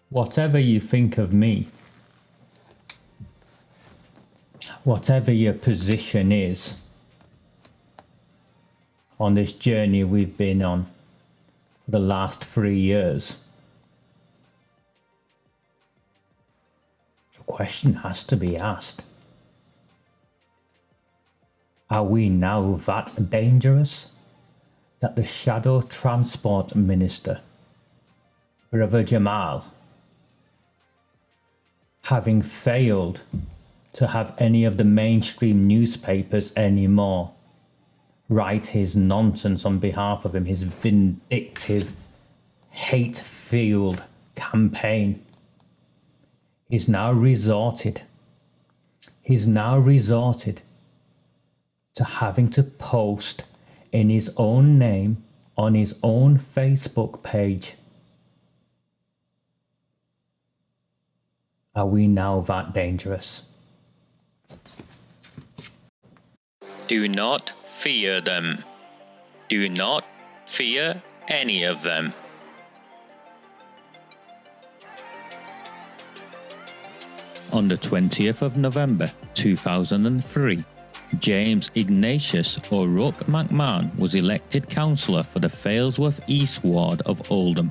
Whatever you think of me, whatever your position is on this journey we've been on for the last 3 years, the question has to be asked. Are we now that dangerous that the Shadow Transport Minister, Brother Jamal, having failed to have any of the mainstream newspapers anymore write his nonsense on behalf of him, his vindictive, hate-fueled campaign, he's now resorted to having to post in his own name on his own Facebook page. Are we now that dangerous? Do not fear them. Do not fear any of them. On the 20th of November 2003, James Ignatius O'Rourke McMahon was elected councillor for the Failsworth East Ward of Oldham.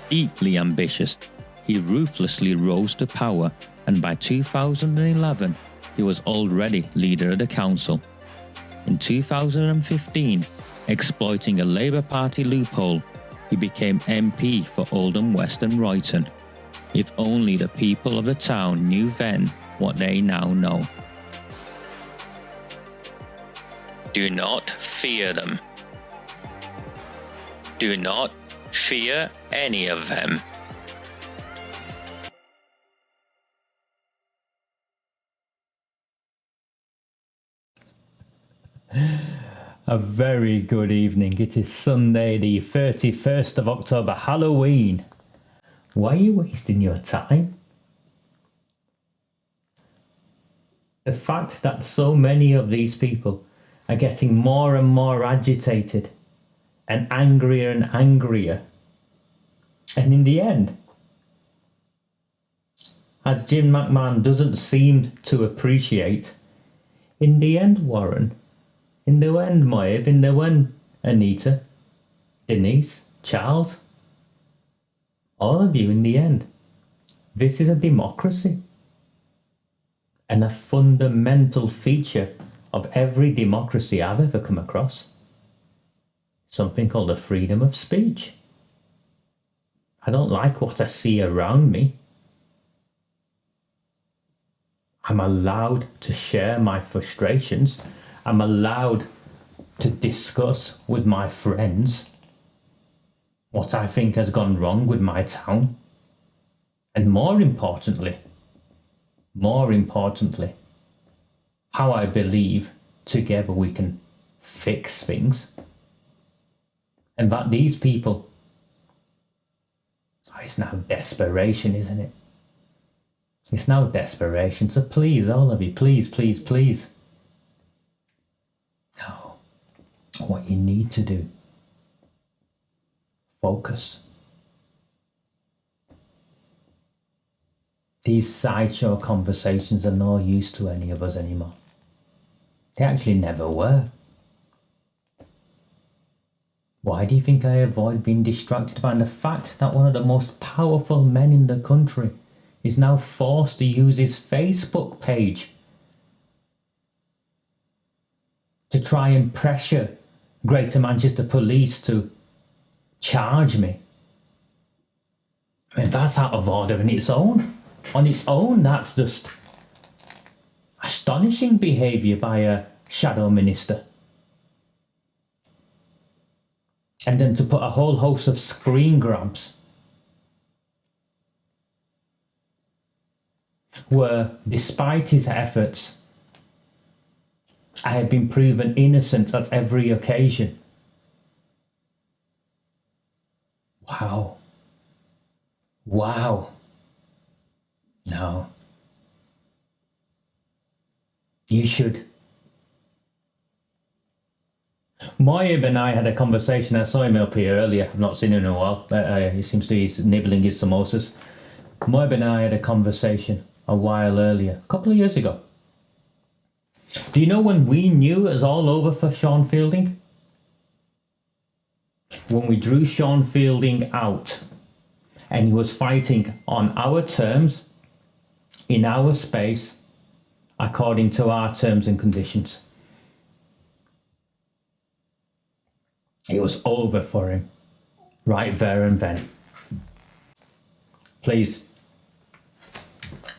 Deeply ambitious, he ruthlessly rose to power, and by 2011, he was already leader of the council. In 2015, exploiting a Labour Party loophole, he became MP for Oldham West and Royton. If only the people of the town knew then what they now know. Do not fear them. Do not fear any of them. A very good evening. It is Sunday, the 31st of October, Halloween. Why are you wasting your time? The fact that so many of these people are getting more and more agitated and angrier, and in the end, as Jim McMahon doesn't seem to appreciate, in the end, Warren, in the end, Moab, in the end, Anita, Denise, Charles, all of you in the end, this is a democracy. And a fundamental feature of every democracy I've ever come across, something called the freedom of speech. I don't like what I see around me. I'm allowed to share my frustrations. I'm allowed to discuss with my friends what I think has gone wrong with my town. And more importantly, how I believe together we can fix things. And that these people, it's now desperation, isn't it? It's now desperation. So please, all of you, please. No. What you need to do, focus. These sideshow conversations are no use to any of us anymore. They actually never were. Why do you think I avoid being distracted by the fact that one of the most powerful men in the country is now forced to use his Facebook page to try and pressure Greater Manchester Police to charge me? I mean, that's out of order in its own. On its own, that's just astonishing behaviour by a shadow minister. And then to put a whole host of screen grabs where, despite his efforts, I have been proven innocent at every occasion. Wow. No. You should Moib and I had a conversation. I saw him up here earlier. I've not seen him in a while. He seems to be nibbling his samosas. Moib and I had a conversation a while earlier, a couple of years ago. Do you know when we knew it was all over for Sean Fielding? When we drew Sean Fielding out and he was fighting on our terms, in our space, according to our terms and conditions. It was over for him, right there and then. Please,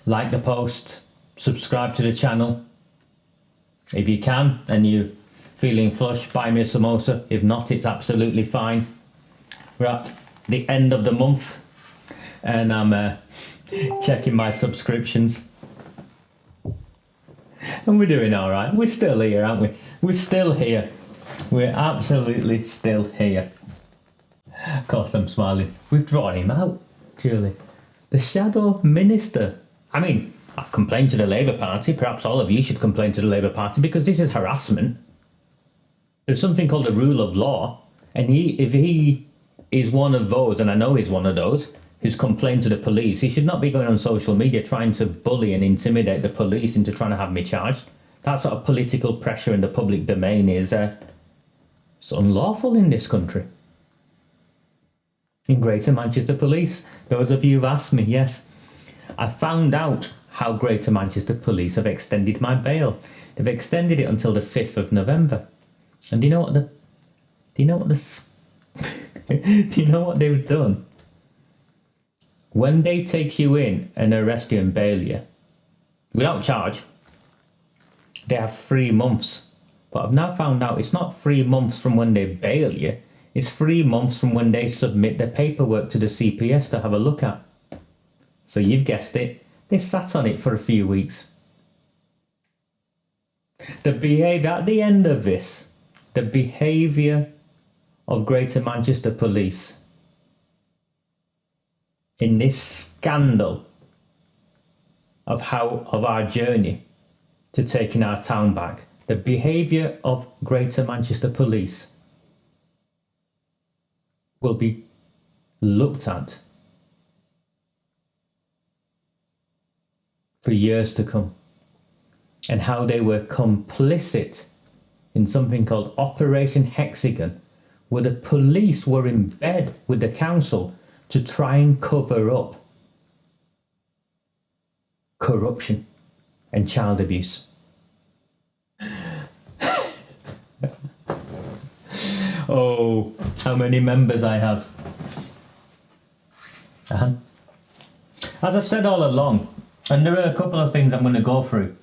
like the post, subscribe to the channel. If you can and you're feeling flush, buy me a samosa. If not, it's absolutely fine. We're at the end of the month and I'm checking my subscriptions. And we're doing all right. We're still here, aren't we? We're still here. We're absolutely still here. Of course I'm smiling. We've drawn him out, Julie. The shadow minister. I mean, I've complained to the Labour Party. Perhaps all of you should complain to the Labour Party because this is harassment. There's something called the rule of law. And if he is one of those, and I know he's one of those, who's complained to the police, he should not be going on social media trying to bully and intimidate the police into trying to have me charged. That sort of political pressure in the public domain is it's unlawful in this country. In Greater Manchester Police, those of you who've asked me, yes, I found out how Greater Manchester Police have extended my bail. They've extended it until the 5th of November. And do you know what they've done? When they take you in and arrest you and bail you, without charge, they have 3 months. But I've now found out it's not 3 months from when they bail you, it's 3 months from when they submit their paperwork to the CPS to have a look at. So you've guessed it, they sat on it for a few weeks. The behaviour, at the end of this, the behaviour of Greater Manchester Police in this scandal of our journey to taking our town back, the behaviour of Greater Manchester Police will be looked at for years to come, and how they were complicit in something called Operation Hexagon, where the police were in bed with the council to try and cover up corruption and child abuse. Oh, how many members I have. As I've said all along, and there are a couple of things I'm going to go through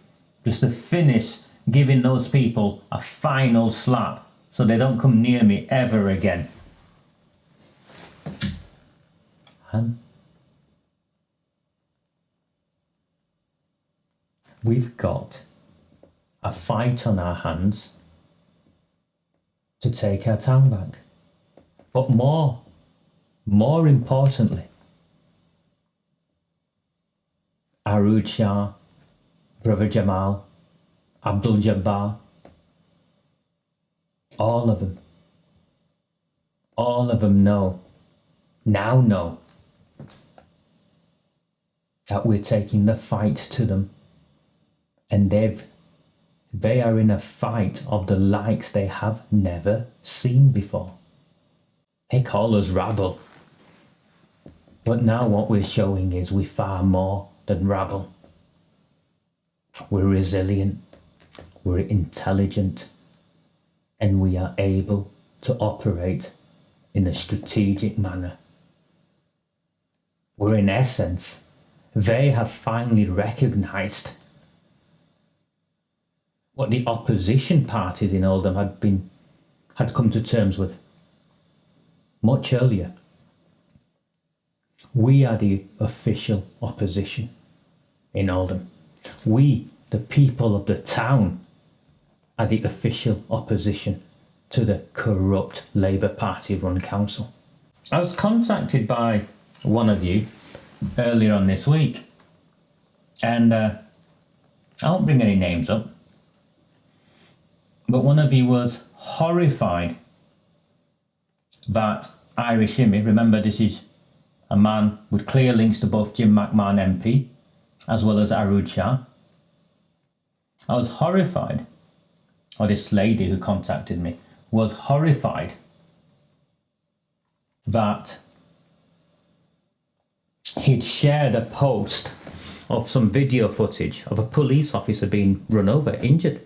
just to finish giving those people a final slap so they don't come near me ever again. We've got a fight on our hands to take our town back. But more importantly, Arood Shah, Brother Jamal, Abdul Jabbar, all of them know that we're taking the fight to them, and they are in a fight of the likes they have never seen before. They call us rabble, but now what we're showing is we're far more than rabble. We're resilient, we're intelligent, and we are able to operate in a strategic manner. We're in essence, they have finally recognised what the opposition parties in Oldham had come to terms with much earlier. We are the official opposition in Oldham. We, the people of the town, are the official opposition to the corrupt Labour Party run council. I was contacted by one of you earlier on this week, and I won't bring any names up, But one of you was horrified that Irish Immy, remember this is a man with clear links to both Jim McMahon MP as well as Arud Shah. I was horrified, or this lady who contacted me was horrified that he'd shared a post of some video footage of a police officer being run over, injured.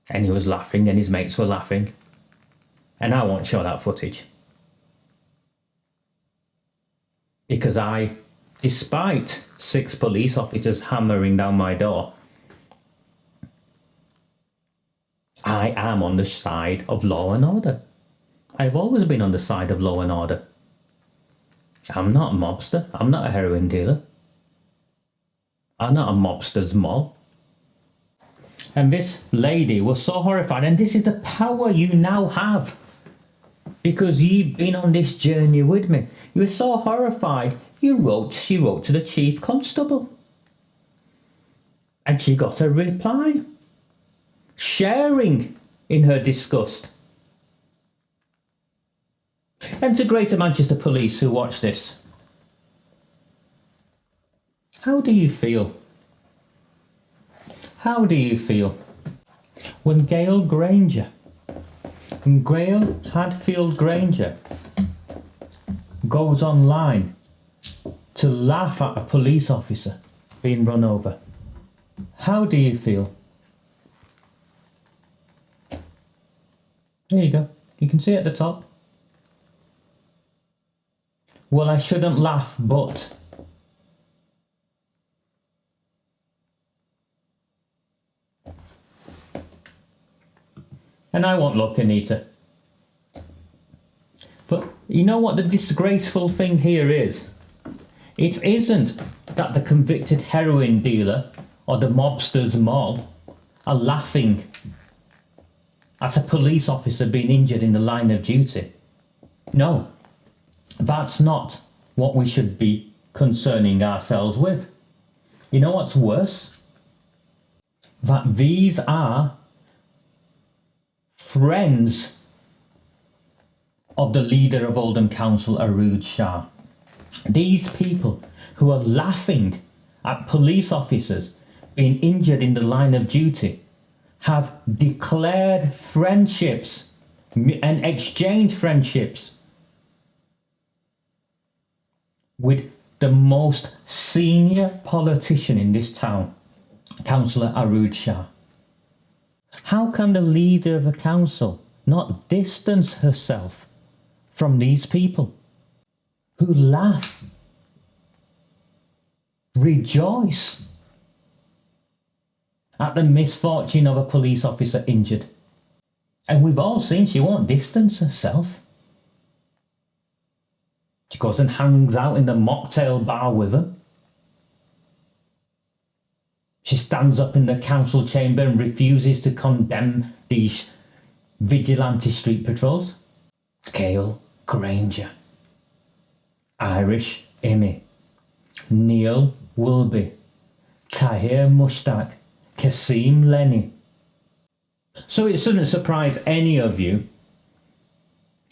And he was laughing and his mates were laughing. And I won't show that footage. Because I, despite 6 police officers hammering down my door, I am on the side of law and order. I've always been on the side of law and order. I'm not a mobster. I'm not a heroin dealer. I'm not a mobster's mob. And this lady was so horrified, and this is the power you now have because you've been on this journey with me. You were so horrified, she wrote to the chief constable. And she got a reply, sharing in her disgust. And to Greater Manchester Police who watch this, how do you feel? How do you feel when Gail Hadfield Granger goes online to laugh at a police officer being run over? How do you feel? There you go. You can see at the top. Well, I shouldn't laugh, but... And I won't look, Anita. But you know what the disgraceful thing here is? It isn't that the convicted heroin dealer or the mobster's mob are laughing at a police officer being injured in the line of duty. No, that's not what we should be concerning ourselves with. You know what's worse? That these are friends of the leader of Oldham Council, Arud Shah. These people who are laughing at police officers being injured in the line of duty have declared friendships and exchanged friendships with the most senior politician in this town, Councillor Arud Shah. How can the leader of a council not distance herself from these people who laugh, rejoice at the misfortune of a police officer injured? And we've all seen she won't distance herself. She goes and hangs out in the mocktail bar with them. She stands up in the council chamber and refuses to condemn these vigilante street patrols. Gail Granger, Irish Immy, Neil Wilby, Tahir Mushtaq, Kasim Lenny. So it shouldn't surprise any of you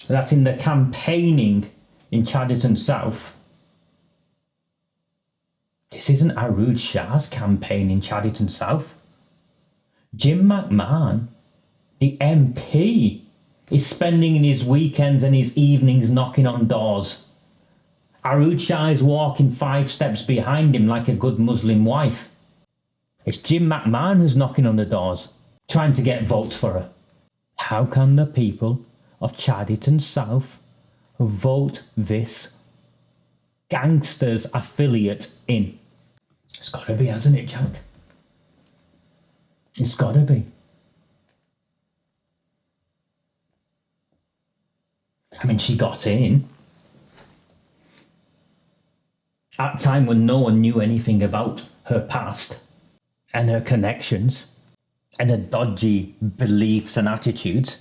that in the campaigning in Chadderton South, this isn't Arud Shah's campaign in Chadderton South. Jim McMahon, the MP, is spending his weekends and his evenings knocking on doors. Arud Shah is walking 5 steps behind him like a good Muslim wife. It's Jim McMahon who's knocking on the doors, trying to get votes for her. How can the people of Chadderton South vote this gangster's affiliate in? It's got to be, hasn't it, Jack? It's got to be. I mean, she got in at a time when no one knew anything about her past and her connections and her dodgy beliefs and attitudes.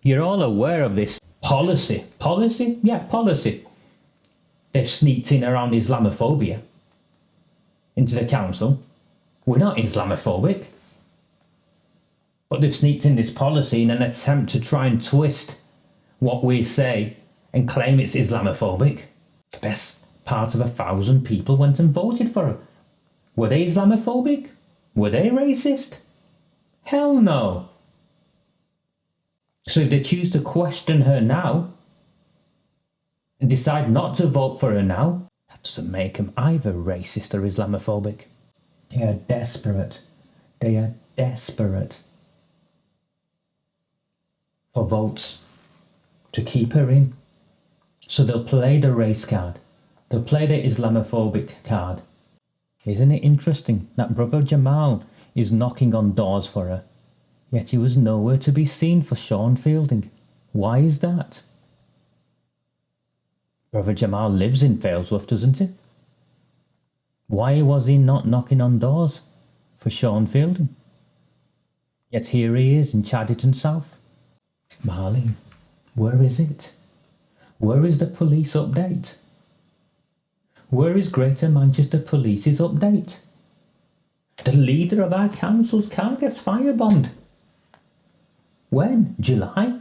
You're all aware of this policy. Policy? Yeah, policy. They've sneaked in around Islamophobia into the council. We're not Islamophobic. But they've sneaked in this policy in an attempt to try and twist what we say and claim it's Islamophobic. The best part of 1,000 people went and voted for her. Were they Islamophobic? Were they racist? Hell no. So if they choose to question her now and decide not to vote for her now, that doesn't make them either racist or Islamophobic. They are desperate. They are desperate for votes to keep her in. So they'll play the race card. They'll play the Islamophobic card. Isn't it interesting that Brother Jamal is knocking on doors for her, yet he was nowhere to be seen for Sean Fielding? Why is that? Brother Jamal lives in Failsworth, doesn't he? Why was he not knocking on doors for Sean Fielding? Yet here he is in Chadderton South. Marlene, where is it? Where is the police update? Where is Greater Manchester Police's update? The leader of our council's car gets firebombed. When? July?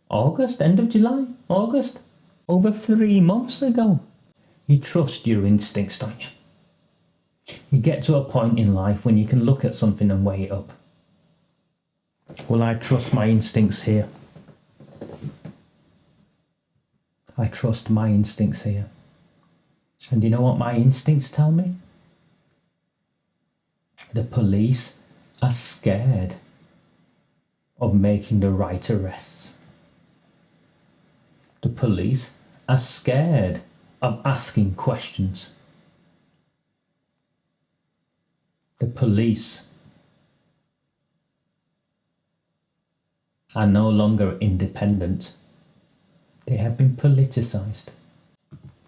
August? End of July? August? Over 3 months ago. You trust your instincts, don't you? You get to a point in life when you can look at something and weigh it up. Well, I trust my instincts here. I trust my instincts here. And you know what my instincts tell me? The police are scared of making the right arrests. The police are scared of asking questions. The police are no longer independent. They have been politicised.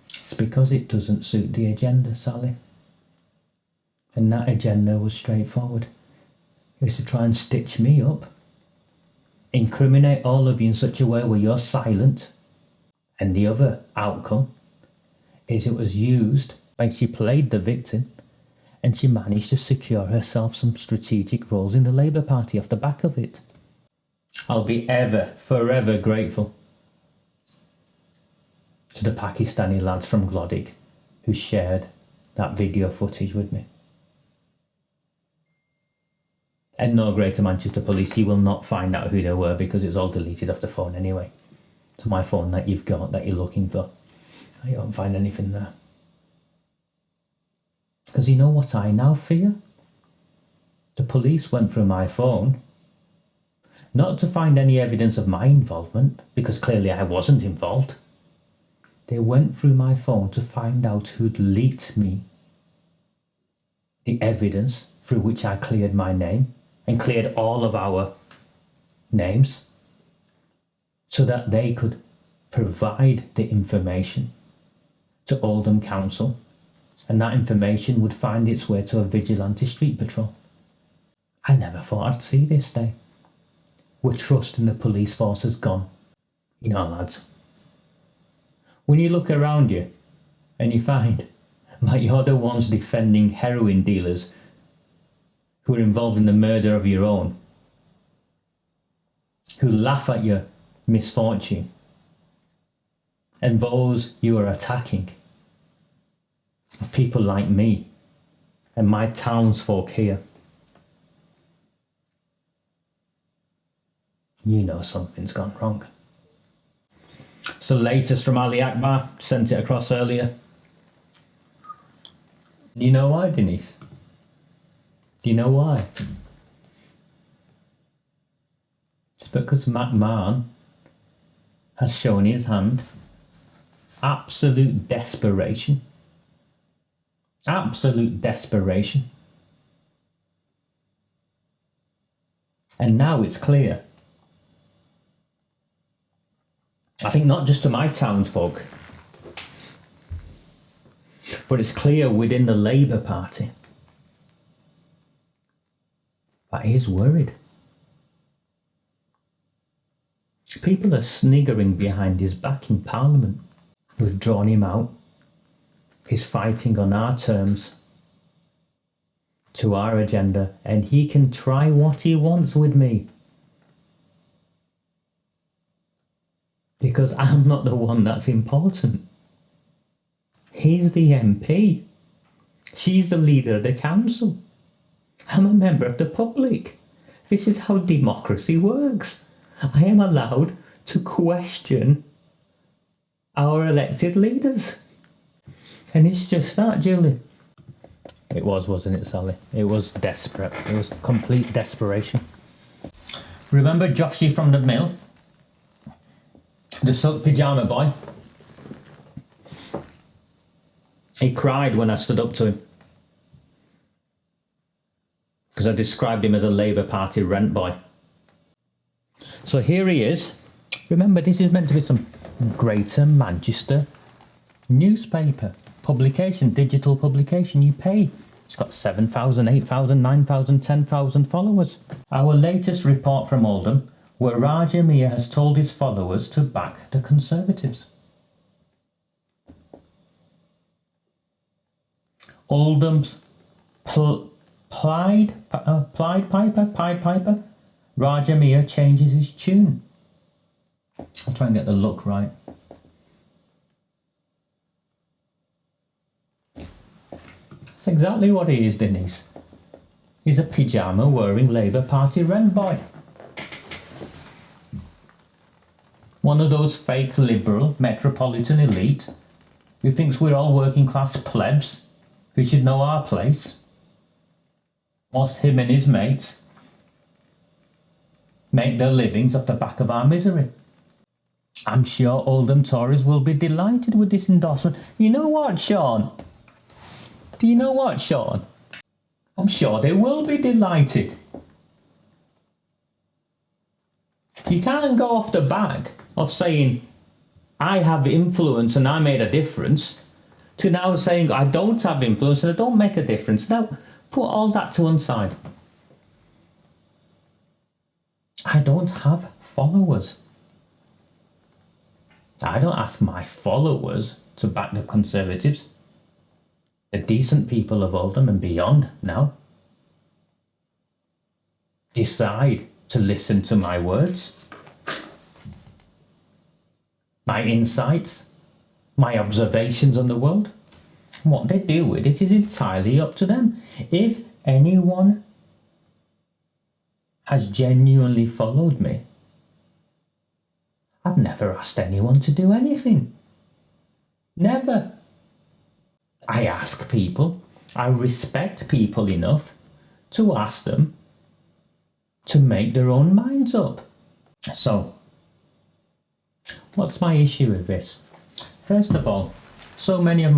It's because it doesn't suit the agenda, Sally. And that agenda was straightforward. It was to try and stitch me up, incriminate all of you in such a way where you're silent, and the other outcome is it was used like she played the victim and she managed to secure herself some strategic roles in the Labour Party off the back of it. I'll be forever grateful to the Pakistani lads from Gloddig who shared that video footage with me. And no Greater Manchester Police, you will not find out who they were because it's all deleted off the phone anyway. So my phone that you've got that you're looking for, you won't find anything there. Because you know what I now fear? The police went through my phone, not to find any evidence of my involvement, because clearly I wasn't involved. They went through my phone to find out who'd leaked me the evidence through which I cleared my name and cleared all of our names so that they could provide the information to Oldham Council, and that information would find its way to a vigilante street patrol. I never thought I'd see this day, where trust in the police force has gone. You know, lads, when you look around you and you find like you're the ones defending heroin dealers who are involved in the murder of your own, who laugh at your misfortune, and those you are attacking are people like me and my townsfolk here, you know something's gone wrong. So latest from Ali Akbar, sent it across earlier. Do you know why, Denise? Do you know why? It's because McMahon has shown his hand. Absolute desperation. Absolute desperation. And now it's clear. I think not just to my townsfolk, but it's clear within the Labour Party that he's worried. People are sniggering behind his back in Parliament. We've drawn him out. He's fighting on our terms. to our agenda, and he can try what he wants with me. Because I'm not the one that's important. He's the MP. She's the leader of the council. I'm a member of the public. This is how democracy works. I am allowed to question our elected leaders. And it's just that, Julie. It was, wasn't it, Sally? It was desperate. It was complete desperation. Remember Joshy from the mill? The silk pyjama boy? He cried when I stood up to him. Because I described him as a Labour Party rent boy. So here he is. Remember, this is meant to be some Greater Manchester newspaper publication, digital publication. You pay. It's got 7,000, 8,000, 9,000, 10,000 followers. Our latest report from Oldham, where Raja Miah has told his followers to back the Conservatives. Oldham's Pied Piper, Raja Miah changes his tune. I'll try and get the look right. That's exactly what he is, Denise. He's a pyjama wearing Labour Party rent boy. One of those fake liberal metropolitan elite who thinks we're all working class plebs who should know our place, whilst him and his mates make their livings off the back of our misery. I'm sure Oldham Tories will be delighted with this endorsement. You know what, Sean? Do you know what, Sean? I'm sure they will be delighted. You can't go off the back of saying, I have influence and I made a difference, to now saying I don't have influence and I don't make a difference. Now, put all that to one side. I don't have followers. I don't ask my followers to back the Conservatives. The decent people of Oldham and beyond now decide to listen to my words, my insights, my observations on the world. What they do with it is entirely up to them. If anyone has genuinely followed me, I've never asked anyone to do anything. Never. I ask people, I respect people enough to ask them to make their own minds up. So, what's my issue with this? First of all, so many of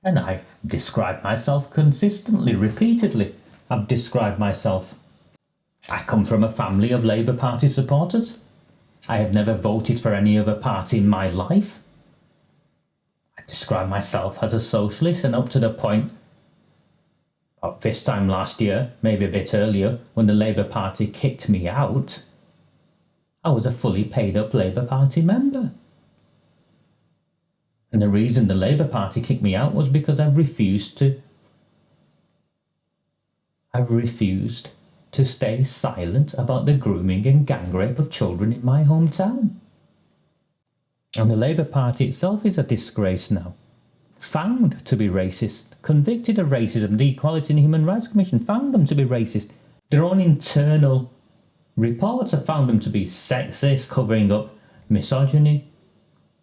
and I've described myself consistently, repeatedly, I've described myself. I come from a family of Labour Party supporters. I have never voted for any other party in my life. I describe myself as a socialist, and up to the point of this time last year, maybe a bit earlier, when the Labour Party kicked me out, I was a fully paid up Labour Party member. And the reason the Labour Party kicked me out was because I refused to stay silent about the grooming and gang rape of children in my hometown. And the Labour Party itself is a disgrace now. Found to be racist, convicted of racism. The Equality and Human Rights Commission found them to be racist. Their own internal reports have found them to be sexist, covering up misogyny,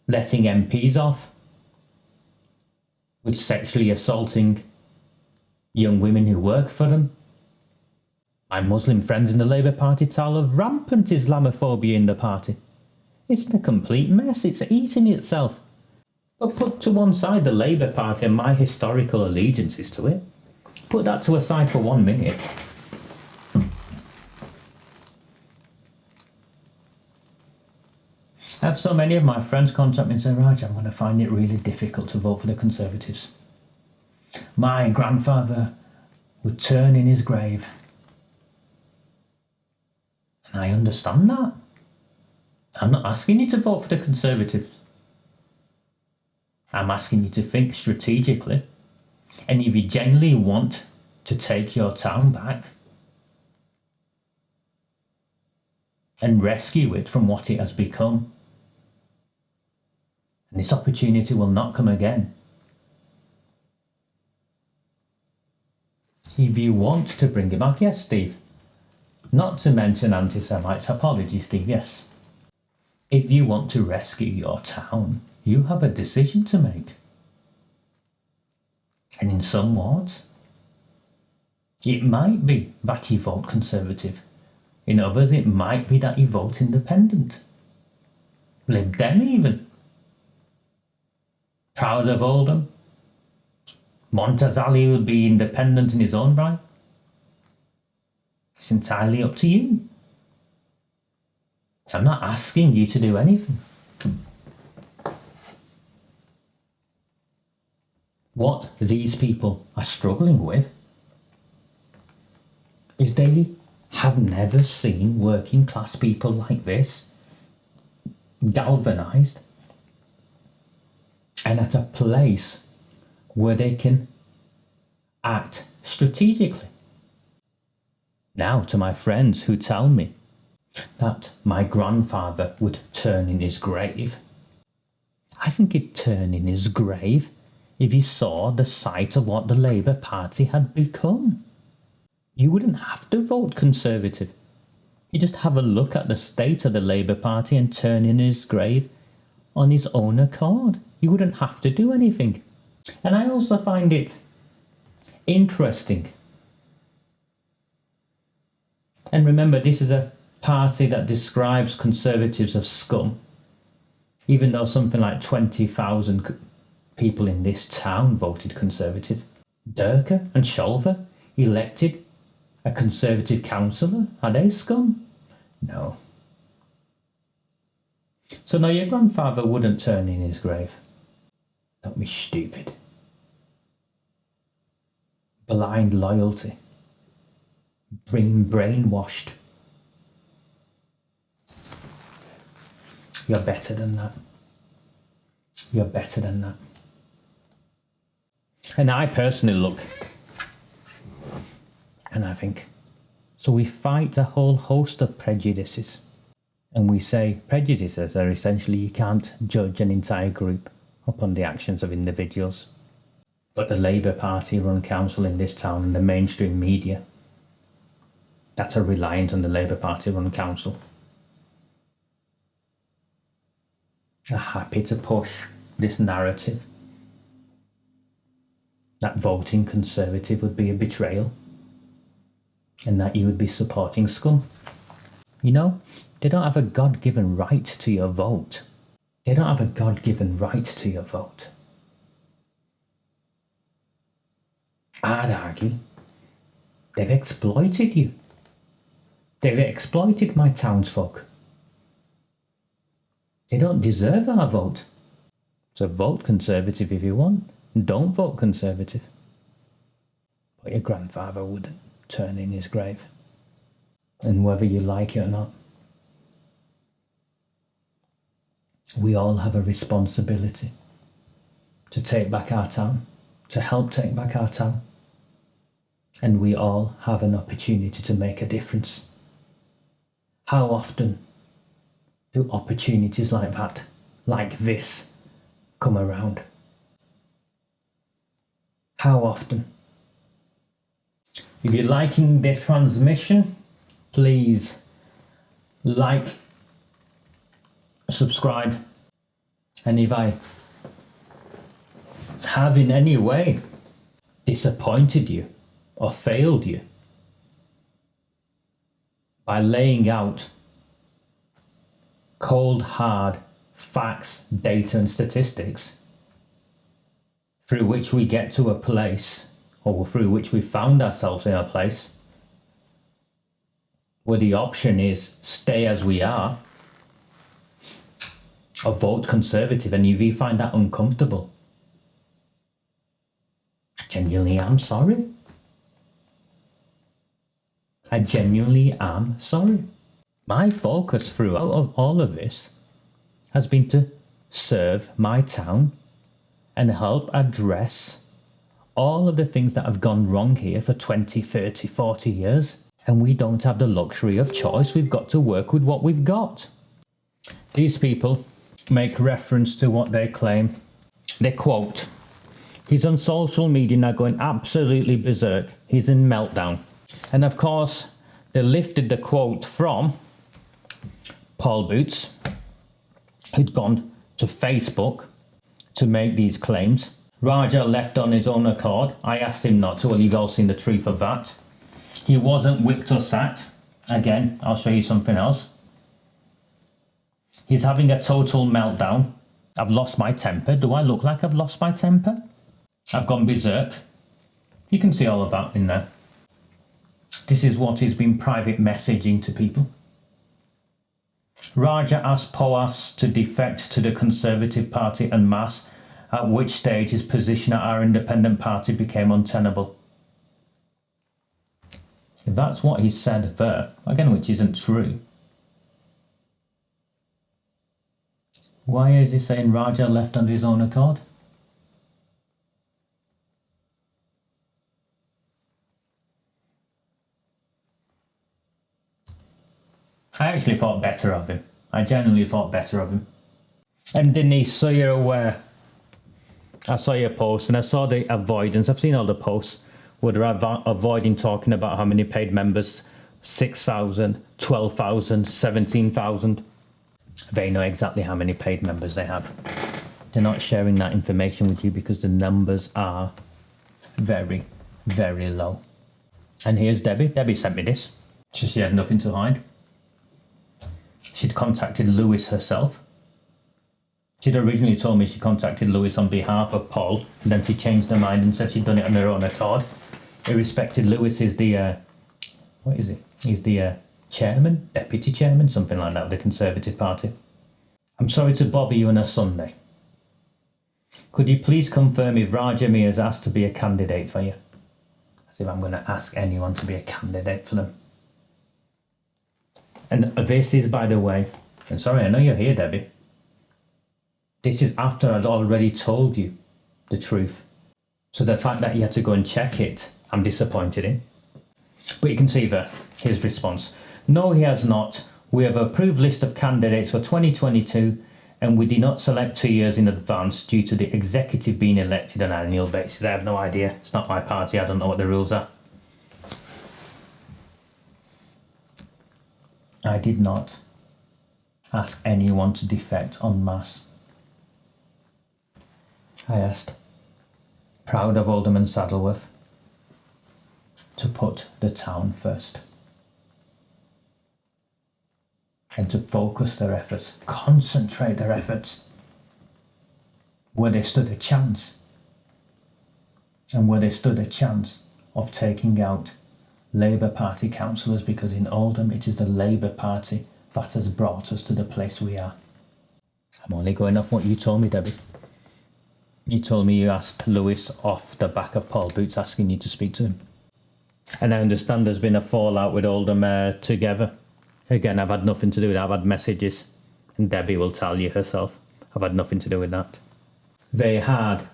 letting MPs off with sexually assaulting young women who work for them. My Muslim friends in the Labour Party tell of rampant Islamophobia in the party. It's a complete mess. It's eating itself. But put to one side the Labour Party and my historical allegiances to it. Put that to a side for 1 minute. I have so many of my friends contact me and say, Raj, I'm going to find it really difficult to vote for the Conservatives. My grandfather would turn in his grave. And I understand that. I'm not asking you to vote for the Conservatives. I'm asking you to think strategically. And if you genuinely want to take your town back and rescue it from what it has become. And this opportunity will not come again. If you want to bring it back, yes, Steve. Not to mention anti-Semites. Apologies, Steve, yes. If you want to rescue your town, you have a decision to make. And in some wards, it might be that you vote Conservative. In others, it might be that you vote Independent. Lib Dem even. Proud of Oldham. Montazali will be independent in his own right. It's entirely up to you. I'm not asking you to do anything. What these people are struggling with is they have never seen working class people like this galvanised and at a place where they can act strategically. Now, to my friends who tell me that my grandfather would turn in his grave, I think he'd turn in his grave if he saw the sight of what the Labour Party had become. You wouldn't have to vote Conservative. You just have a look at the state of the Labour Party and turn in his grave on his own accord. You wouldn't have to do anything. And I also find it interesting. And remember, this is a party that describes Conservatives as scum. Even though something like 20,000 people in this town voted Conservative. Durka and Shulver elected a Conservative councillor. Are they scum? No. So no, your grandfather wouldn't turn in his grave. Don't be stupid. Blind loyalty. Brainwashed. You're better than that. You're better than that. And I personally look and I think, so we fight a whole host of prejudices. And we say prejudices are essentially you can't judge an entire group upon the actions of individuals. But the Labour Party run council in this town and the mainstream media that are reliant on the Labour Party run council are happy to push this narrative that voting Conservative would be a betrayal and that you would be supporting scum. You know, they don't have a God-given right to your vote. They don't have a God-given right to your vote. I'd argue they've exploited you. They've exploited my townsfolk. They don't deserve our vote. So vote Conservative if you want. Don't vote Conservative. But your grandfather wouldn't turn in his grave. And whether you like it or not, we all have a responsibility to take back our town, to help take back our town. And we all have an opportunity to make a difference. How often do opportunities like that, like this, come around? How often? If you're liking the transmission, please like, subscribe, and if I have in any way disappointed you or failed you by laying out cold, hard facts, data and statistics through which we get to a place, or through which we found ourselves in a place where the option is stay as we are or vote Conservative, and if you find that uncomfortable, I genuinely am sorry. I genuinely am sorry. My focus throughout all of this has been to serve my town and help address all of the things that have gone wrong here for 20, 30, 40 years. And we don't have the luxury of choice. We've got to work with what we've got. These people make reference to what they claim. They quote, he's on social media now going absolutely berserk. He's in meltdown. And of course, they lifted the quote from Paul Boots, who'd gone to Facebook to make these claims. Raja left on his own accord. I asked him not to. Well, you've all seen the truth of that. He wasn't whipped or sacked. Again, I'll show you something else. He's having a total meltdown. I've lost my temper. Do I look like I've lost my temper? I've gone berserk. You can see all of that in there. This is what he's been private messaging to people. Raja asked Poas to defect to the Conservative Party en masse, at which stage his position at our independent party became untenable. If that's what he said there, again, which isn't true, why is he saying Raja left on his own accord? I actually thought better of him. I genuinely thought better of him. And Denise, so you're aware, I saw your post and I saw the avoidance. I've seen all the posts where they're avoiding talking about how many paid members, 6,000, 12,000, 17,000. They know exactly how many paid members they have. They're not sharing that information with you because the numbers are very, very low. And here's Debbie. Debbie sent me this. She had nothing to hide. She'd contacted Lewis herself. She'd originally told me she contacted Lewis on behalf of Paul, and then she changed her mind and said she'd done it on her own accord. Irrespective, Lewis is the, what is he? He's the chairman, deputy chairman, something like that, of the Conservative Party. I'm sorry to bother you on a Sunday. Could you please confirm if Raja Mir has asked to be a candidate for you? As if I'm going to ask anyone to be a candidate for them. And this is, by the way, and sorry, I know you're here, Debbie. This is after I'd already told you the truth. So the fact that you had to go and check it, I'm disappointed in. But you can see there, his response. No, he has not. We have an approved list of candidates for 2022 and we did not select 2 years in advance due to the executive being elected on an annual basis. I have no idea. It's not my party. I don't know what the rules are. I did not ask anyone to defect en masse. I asked, proud of Oldham and Saddleworth, to put the town first. And to focus their efforts, concentrate their efforts where they stood a chance. And where they stood a chance of taking out Labour Party councillors, because in Oldham it is the Labour Party that has brought us to the place we are. I'm only going off what you told me, Debbie. You told me you asked Lewis off the back of Paul Boots asking you to speak to him. And I understand there's been a fallout with Oldham together. Again, I've had nothing to do with it. I've had messages, and Debbie will tell you herself. I've had nothing to do with that. They had,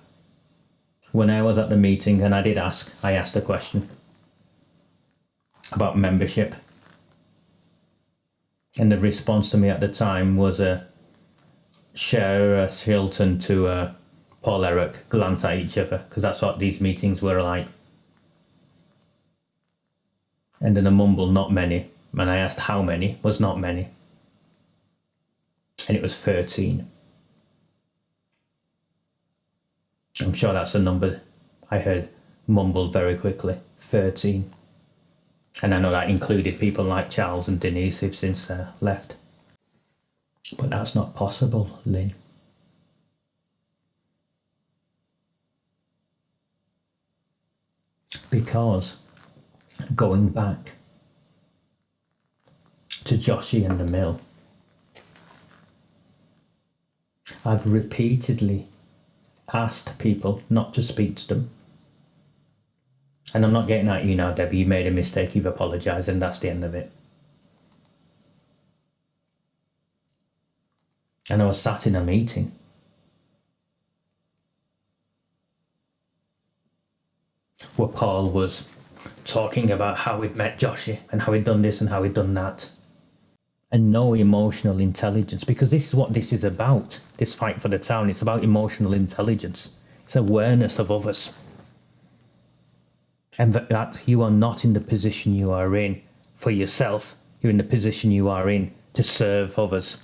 when I was at the meeting, and I asked a question about membership. And the response to me at the time was Cher Hilton to Paul Eric glance at each other, because that's what these meetings were like. And then a mumble, not many. And I asked how many, was not many. And it was 13. I'm sure that's a number I heard mumbled very quickly. 13. And I know that included people like Charles and Denise who've since left. But that's not possible, Lynn. Because going back to Joshy and the mill, I'd repeatedly asked people not to speak to them. And I'm not getting at you now, Debbie. You made a mistake, you've apologised, and that's the end of it. And I was sat in a meeting. And I was where Paul was talking about how he'd met Joshy and how he'd done this and how he'd done that. And no emotional intelligence, because this is what this is about, this fight for the town. It's about emotional intelligence. It's awareness of others. And that you are not in the position you are in for yourself. You're in the position you are in to serve others.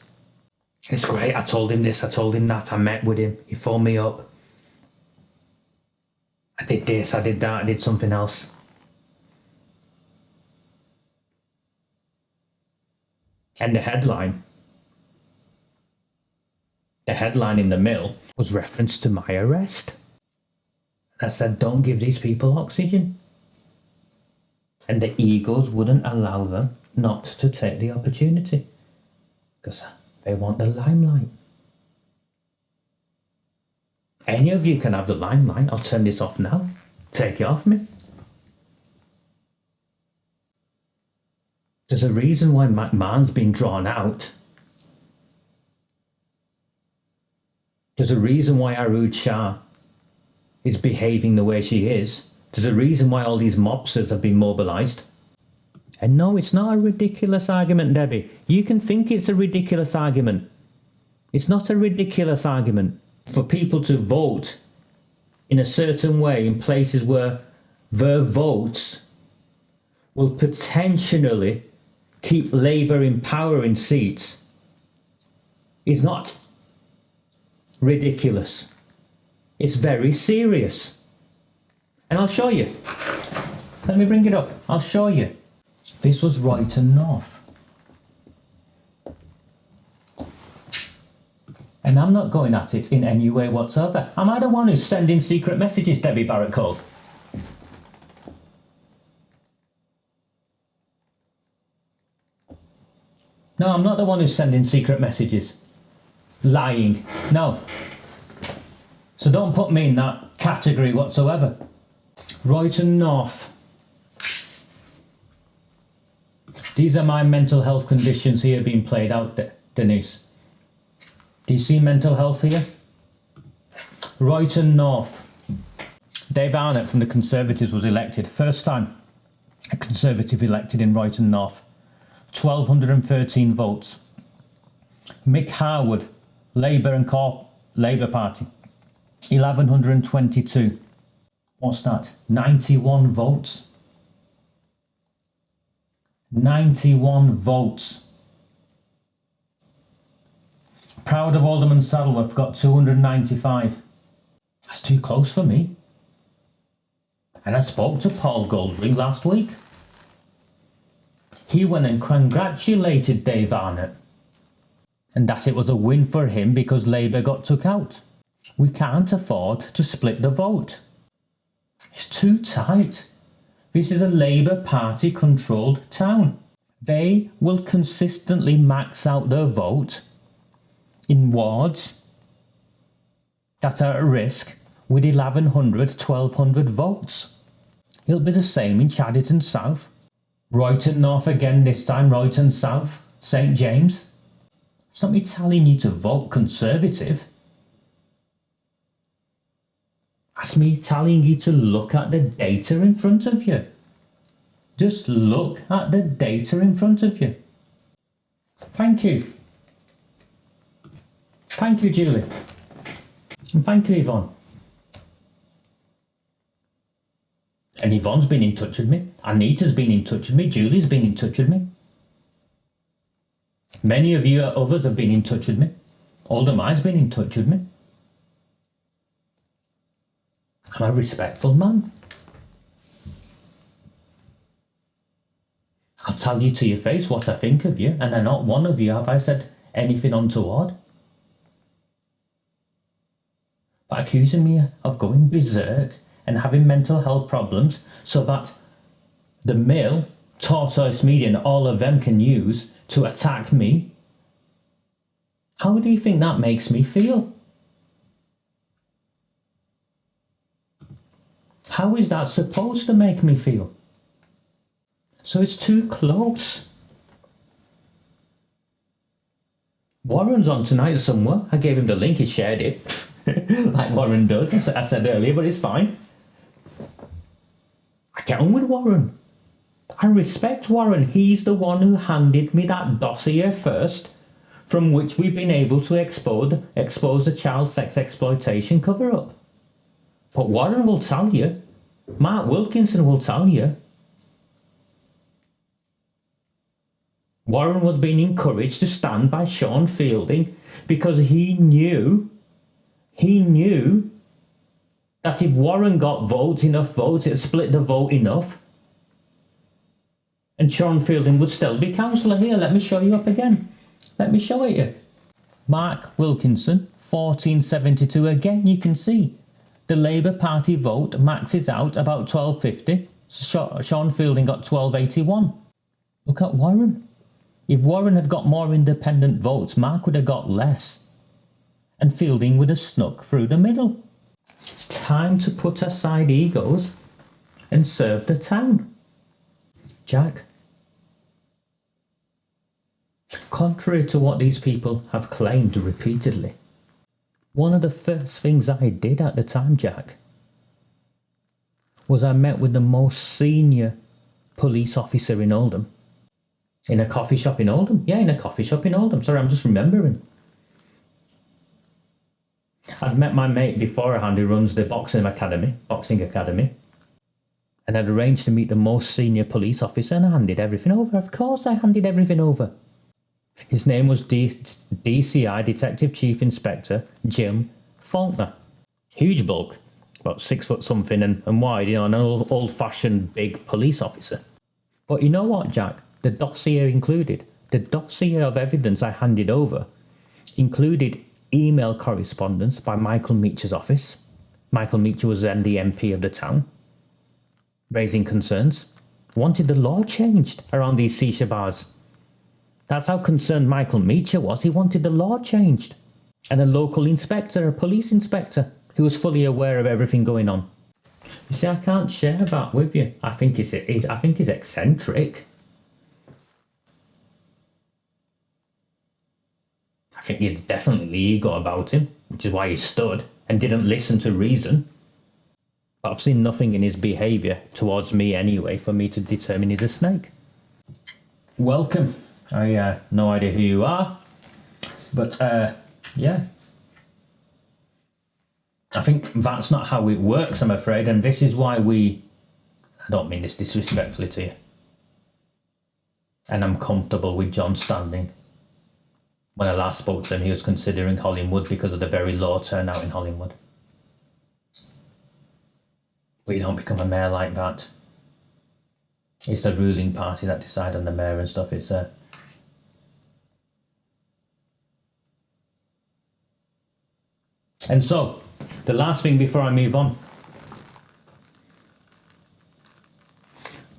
It's great. I told him this, I told him that, I met with him, he phoned me up. I did this, I did that, I did something else. And the headline in the Mill was reference to my arrest. I said, don't give these people oxygen. And the egos wouldn't allow them not to take the opportunity because they want the limelight. Any of you can have the limelight. I'll turn this off now. Take it off me. There's a reason why McMahon's been drawn out. There's a reason why Arud Shah is behaving the way she is. There's a reason why all these mobsters have been mobilised. And no, it's not a ridiculous argument, Debbie. You can think it's a ridiculous argument. It's not a ridiculous argument for people to vote in a certain way in places where their votes will potentially keep Labour in power in seats. Is not ridiculous. It's very serious. And I'll show you. Let me bring it up. I'll show you. This was Royton North. And I'm not going at it in any way whatsoever. Am I the one who's sending secret messages, Debbie Barrett Cole? No, I'm not the one who's sending secret messages. Lying. No. So don't put me in that category whatsoever. Royton North. These are my mental health conditions here being played out, Denise. Do you see mental health here? Royton North. Dave Arnott from the Conservatives was elected. First time a Conservative elected in Royton North. 1,213 votes. Mick Harwood, Labour and Labour Party. 1,122. What's that? 91 votes. 91 votes. Proud of Alderman Saddleworth got 295. That's too close for me. And I spoke to Paul Goldring last week. He went and congratulated Dave Arnott. And that it was a win for him because Labour got took out. We can't afford to split the vote. It's too tight. This is a Labour Party controlled town. They will consistently max out their vote in wards that are at risk with 1,100, 1,200 votes. It'll be the same in Chadderton South. Royton North again this time, Royton South, St James. It's not me telling you to vote Conservative. That's me telling you to look at the data in front of you. Just look at the data in front of you. Thank you. Thank you, Julie. And thank you, Yvonne. And Yvonne's been in touch with me. Anita's been in touch with me. Julie's been in touch with me. Many of you others have been in touch with me. Oldham has been in touch with me. I'm a respectful man. I'll tell you to your face what I think of you, and not one of you have I said anything untoward. But accusing me of going berserk and having mental health problems so that the Mill, Tortoise Media and all of them can use to attack me, how do you think that makes me feel? How is that supposed to make me feel? So it's too close. Warren's on tonight somewhere. I gave him the link, he shared it. Like Warren does, I said earlier, but it's fine. get on with Warren. I respect Warren. He's the one who handed me that dossier first, from which we've been able to expose the child sex exploitation cover-up. But Warren will tell you, Mark Wilkinson will tell you, Warren was being encouraged to stand by Sean Fielding because he knew that if Warren got enough votes, it split the vote enough, and Sean Fielding would still be councillor. Here, let me show you up again. Let me show it you. Mark Wilkinson, 1472. Again, you can see the Labour Party vote maxes out about 1250. Sean Fielding got 1281. Look at Warren. If Warren had got more independent votes, Mark would have got less, and Fielding would have snuck through the middle. It's time to put aside egos and serve the town. Jack, contrary to what these people have claimed repeatedly, one of the first things I did at the time, Jack, was I met with the most senior police officer in Oldham. In a coffee shop in Oldham? Yeah, in a coffee shop in Oldham. Sorry, I'm just remembering. I'd met my mate beforehand who runs the boxing academy, and I'd arranged to meet the most senior police officer, and I handed everything over. Of course I handed everything over. His name was DCI, Detective Chief Inspector Jim Faulkner. Huge bulk, about 6 foot something and wide, an old-fashioned big police officer. But you know what, Jack? The dossier of evidence I handed over included email correspondence by Michael Meacher's office. Michael Meacher was then the MP of the town, raising concerns, wanted the law changed around these shisha bars. That's how concerned Michael Meacher was. He wanted the law changed. And a local inspector, a police inspector, who was fully aware of everything going on. You see, I can't share that with you. I think he's eccentric. I think he's definitely ego about him, which is why he stood and didn't listen to reason. But I've seen nothing in his behaviour towards me anyway for me to determine he's a snake. Welcome. I no idea who you are, but yeah. I think that's not how it works, I'm afraid, and this is why I don't mean this disrespectfully to you, and I'm comfortable with John Standing. When I last spoke to him, he was considering Hollingwood because of the very low turnout in Hollingwood. But you don't become a mayor like that. It's the ruling party that decide on the mayor and stuff. It's And so, the last thing before I move on.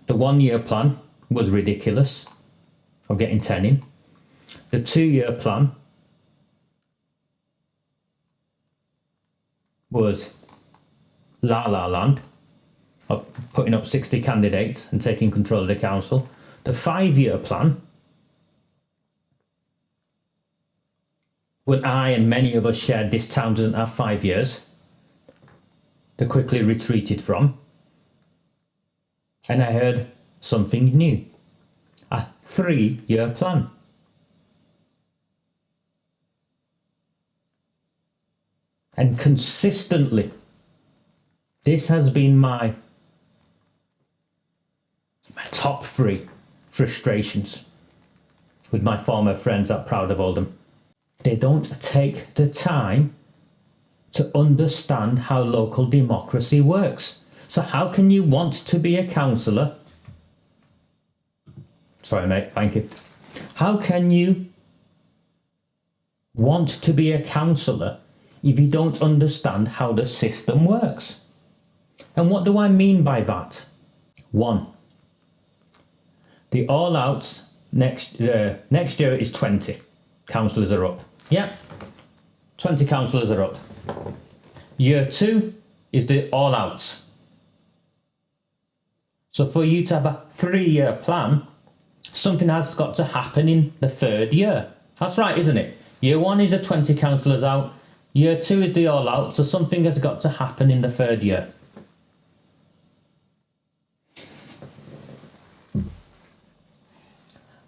The 1 year plan was ridiculous of getting 10 in. The 2 year plan was la land of putting up 60 candidates and taking control of the council. The 5 year plan, when I and many of us shared this town doesn't have 5 years, they quickly retreated from. And I heard something new, a 3 year plan. And consistently, this has been my top 3 frustrations with my former friends at Proud of Oldham. They don't take the time to understand how local democracy works. So how can you want to be a councillor? Sorry, mate, thank you. How can you want to be a councillor if you don't understand how the system works? And what do I mean by that? 1. The all-outs next year is 20. Councillors are up. Yeah, 20 councillors are up. Year 2 is the all-outs. So for you to have a 3 year plan, something has got to happen in the 3rd year. That's right, isn't it? Year 1 is the 20 councillors out. Year 2 is the all-out, so something has got to happen in the 3rd year.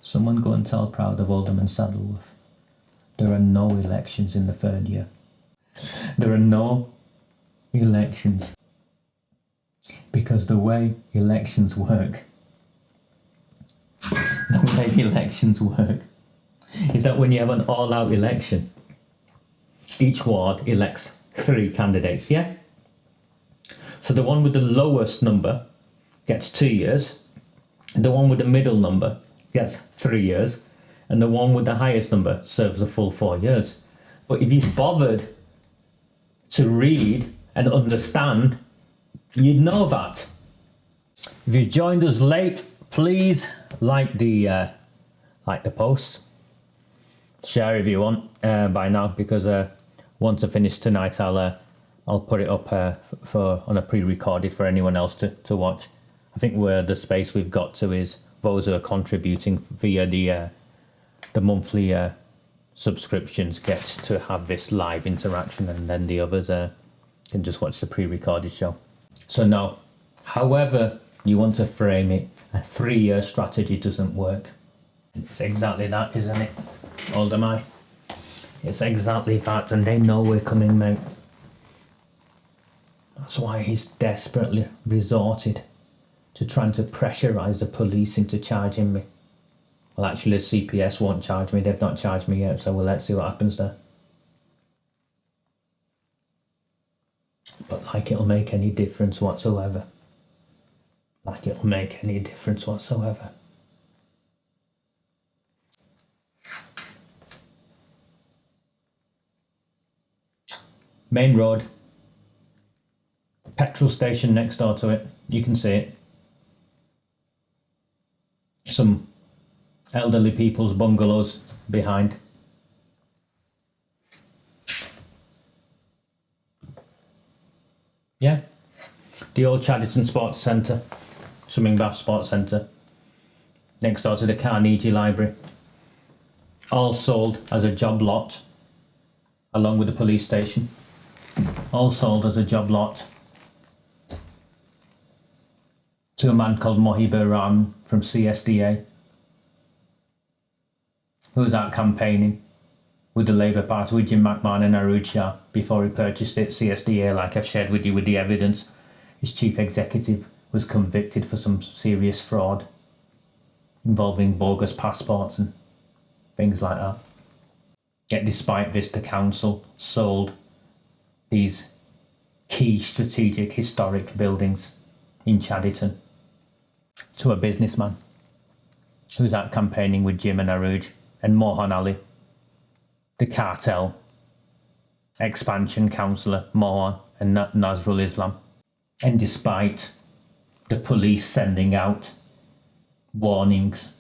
Someone go and tell Proud of Oldham and Saddleworth. There are no elections in the third year. There are no elections. Because the way elections work is that when you have an all-out election, each ward elects 3 candidates, yeah? So the one with the lowest number gets 2 years, and the one with the middle number gets 3 years, and the one with the highest number serves the full 4 years. But if you bothered to read and understand, you'd know that. If you joined us late, please like the post. Share if you want by now, because once I finish tonight, I'll put it up on a pre-recorded for anyone else to watch. I think where the space we've got to is those who are contributing via the monthly subscriptions get to have this live interaction, and then the others can just watch the pre-recorded show. So no, however you want to frame it, a 3-year strategy doesn't work. It's exactly that, isn't it, Oldham? It's exactly that, and they know we're coming, mate. That's why he's desperately resorted to trying to pressurise the police into charging me. Well, actually, the CPS won't charge me. They've not charged me yet, so let's see what happens there. But like it'll make any difference whatsoever. Like it'll make any difference whatsoever. Main road. Petrol station next door to it. You can see it. Some elderly people's bungalows behind. Yeah. The old Chadderton Sports Centre. Swimming Bath Sports Centre. Next door to the Carnegie Library. All sold as a job lot. Along with the police station. All sold as a job lot to a man called Mohibur Ram from CSDA, who was out campaigning with the Labour Party with Jim McMahon and Arooj Shah before he purchased it. CSDA, like I've shared with you with the evidence, his chief executive was convicted for some serious fraud involving bogus passports and things like that. Yet despite this, the council sold these key strategic historic buildings in Chadderton to a businessman who's out campaigning with Jim and Arooj and Mohan Ali, the cartel expansion councillor Mohan and Nazrul Islam. And despite the police sending out warnings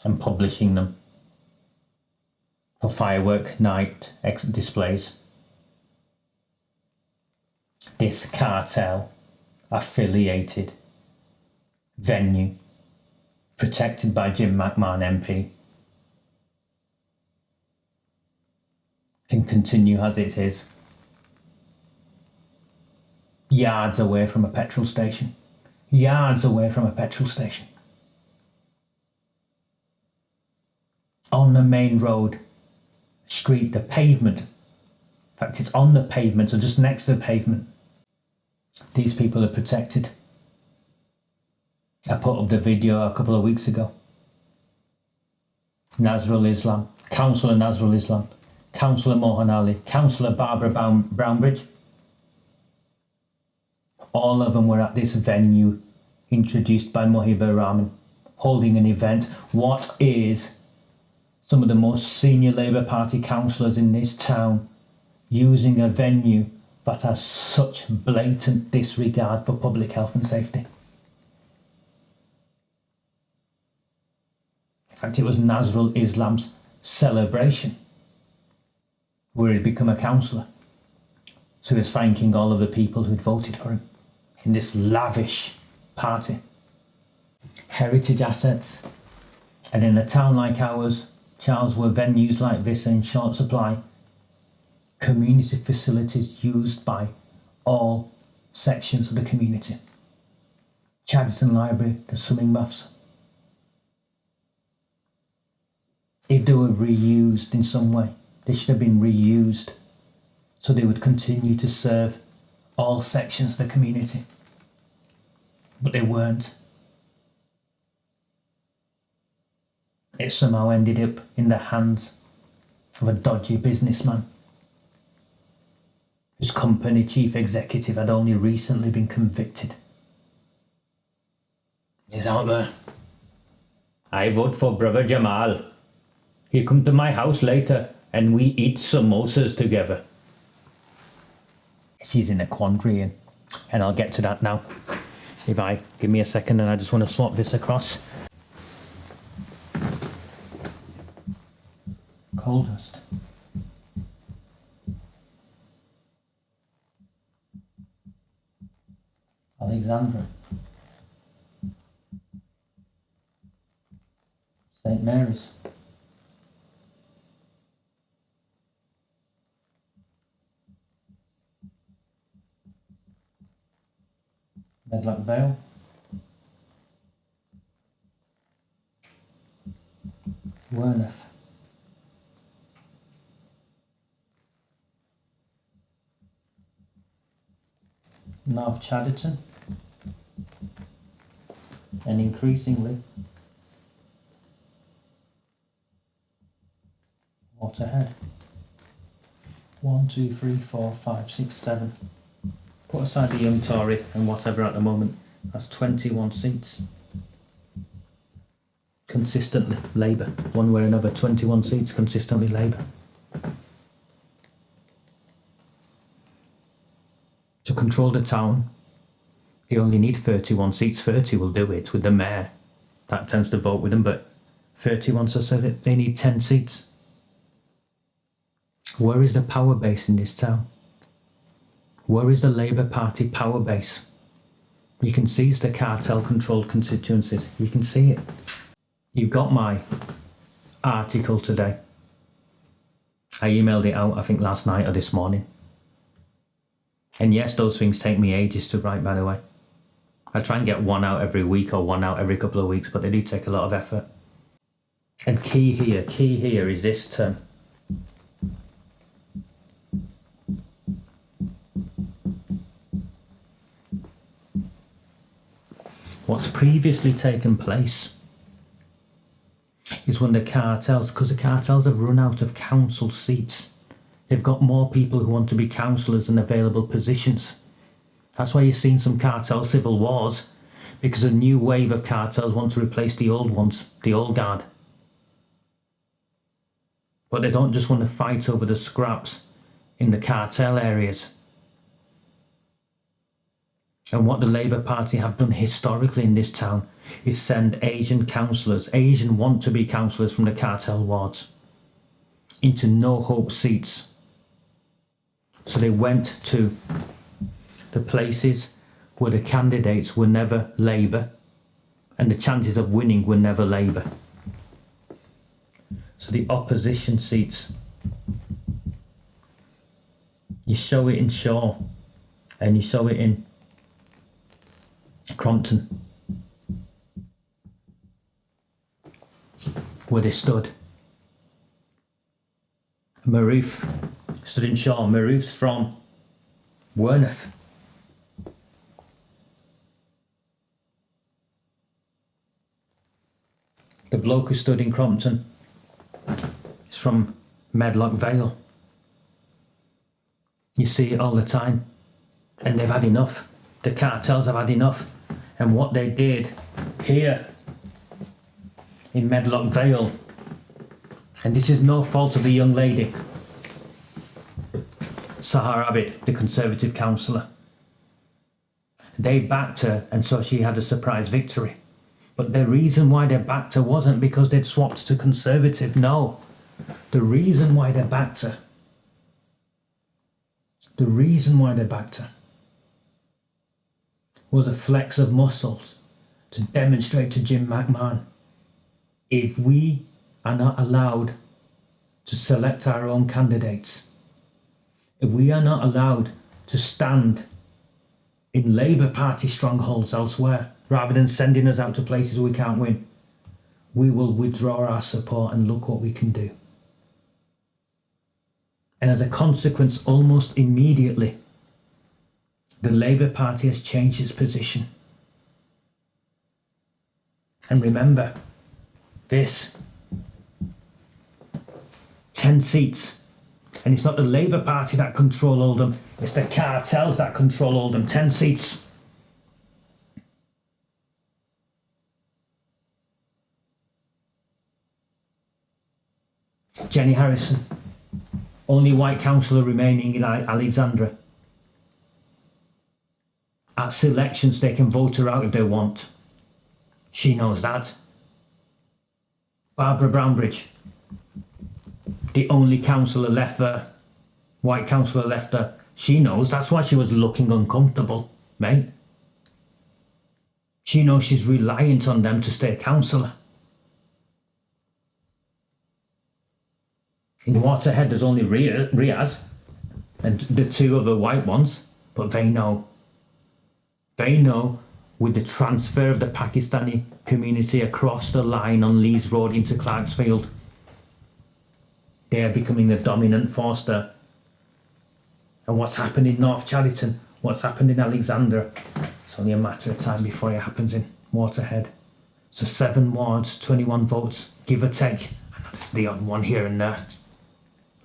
and publishing them for firework night displays, this cartel affiliated venue protected by Jim McMahon MP can continue as it is, yards away from a petrol station, on the main road, street, the pavement. In fact, it's on the pavement, or just next to the pavement. These people are protected. I put up the video a couple of weeks ago. Nazrul Islam, Councillor Nazrul Islam, Councillor Mohan Ali, Councillor Barbara Brownbridge. All of them were at this venue introduced by Mohibur Rahman, holding an event. What is some of the most senior Labour Party councillors in this town using a venue that has such blatant disregard for public health and safety? In fact, it was Nazrul Islam's celebration where he'd become a councillor. So he was thanking all of the people who'd voted for him in this lavish party. Heritage assets. And in a town like ours, Charles, where venues like this are in short supply, community facilities used by all sections of the community. Chadderton Library, the swimming baths. If they were reused in some way, they should have been reused so they would continue to serve all sections of the community. But they weren't. It somehow ended up in the hands of a dodgy businessman whose company chief executive had only recently been convicted. He's out there. I vote for Brother Jamal. He'll come to my house later and we eat samosas together. She's in a quandary and I'll get to that now. Give me a second and I just want to swap this across. Coldest. Alexandra. St. Mary's. Medlock Vale. Worneff. North Chadderton. And increasingly Waterhead. 1, 2, 3, 4, 5, 6, 7. Put aside the young Tory and whatever at the moment. That's 21 seats. Consistently Labour. One way or another, 21 seats consistently Labour. To control the town, they only need 31 seats. 30 will do it with the mayor. That tends to vote with them, but 31, so they need 10 seats. Where is the power base in this town? Where is the Labour Party power base? You can see it's the cartel-controlled constituencies. You can see it. You've got my article today. I emailed it out, I think, last night or this morning. And yes, those things take me ages to write, by the way. I try and get one out every week or one out every couple of weeks, but they do take a lot of effort. And key here is this term. What's previously taken place is when the cartels, because the cartels have run out of council seats. They've got more people who want to be councillors than available positions. That's why you've seen some cartel civil wars, because a new wave of cartels want to replace the old ones, the old guard. But they don't just want to fight over the scraps in the cartel areas. And what the Labour Party have done historically in this town is send Asian councillors, Asian want-to-be councillors from the cartel wards, into no-hope seats. So they went to the places where the candidates were never Labour and the chances of winning were never Labour. So the opposition seats, you show it in Shaw and you show it in Crompton, where they stood. Maroof stood in Shaw. Maroof's from Worneff. The bloke who stood in Crompton is from Medlock Vale. You see it all the time. And they've had enough. The cartels have had enough. And what they did here in Medlock Vale, and this is no fault of the young lady, Sahar Abid, the Conservative councillor. They backed her, and so she had a surprise victory. But the reason why they backed her wasn't because they'd swapped to Conservative, no. The reason why they backed her, was a flex of muscles to demonstrate to Jim McMahon, if we are not allowed to select our own candidates, if we are not allowed to stand in Labour Party strongholds elsewhere, rather than sending us out to places we can't win, we will withdraw our support and look what we can do. And as a consequence, almost immediately, the Labour Party has changed its position. And remember, this 10 seats, and it's not the Labour Party that control Oldham, it's the cartels that control Oldham. 10 seats. Jenny Harrison, only white councillor remaining in Alexandra. At selections, they can vote her out if they want. She knows that. Barbara Brownbridge, the only councillor left there, white councillor left there. She knows, that's why she was looking uncomfortable, mate. She knows she's reliant on them to stay a councillor. In Waterhead, there's only Riaz and the two other white ones, but they know. They know with the transfer of the Pakistani community across the line on Lees Road into Clarksfield, they are becoming the dominant force there. And what's happened in North Chariton, what's happened in Alexandra, it's only a matter of time before it happens in Waterhead. So 7 wards, 21 votes, give or take. I know there's the odd one here and there,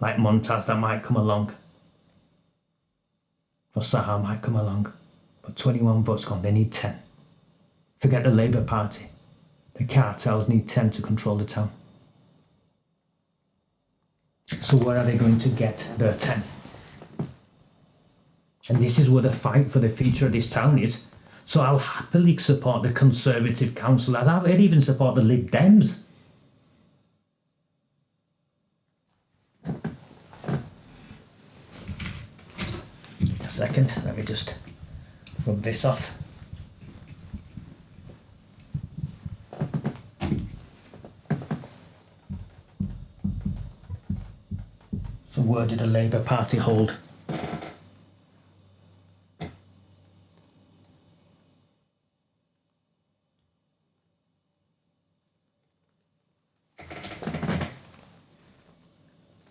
like Montaz that might come along, or Sahar might come along, but 21 votes gone, they need 10. Forget the Labour Party, the cartels need 10 to control the town. So where are they going to get their 10? And this is where the fight for the future of this town is. So I'll happily support the Conservative councillors, I'd even support the Lib Dems. A second, let me just rub this off. So where did the Labour Party hold?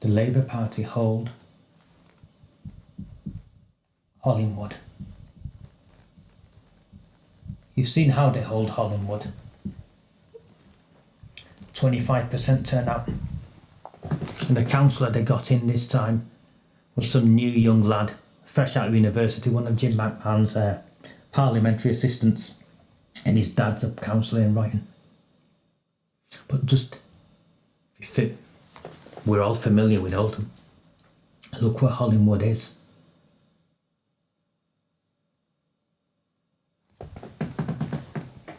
The Labour Party hold Hollingwood. You've seen how they hold Hollingwood. 25% turnout. And the councillor they got in this time was some new young lad, fresh out of university, one of Jim McMahon's parliamentary assistants, and his dad's a councillor in Wrighton. But just, we're all familiar with Oldham. Look where Hollingwood is.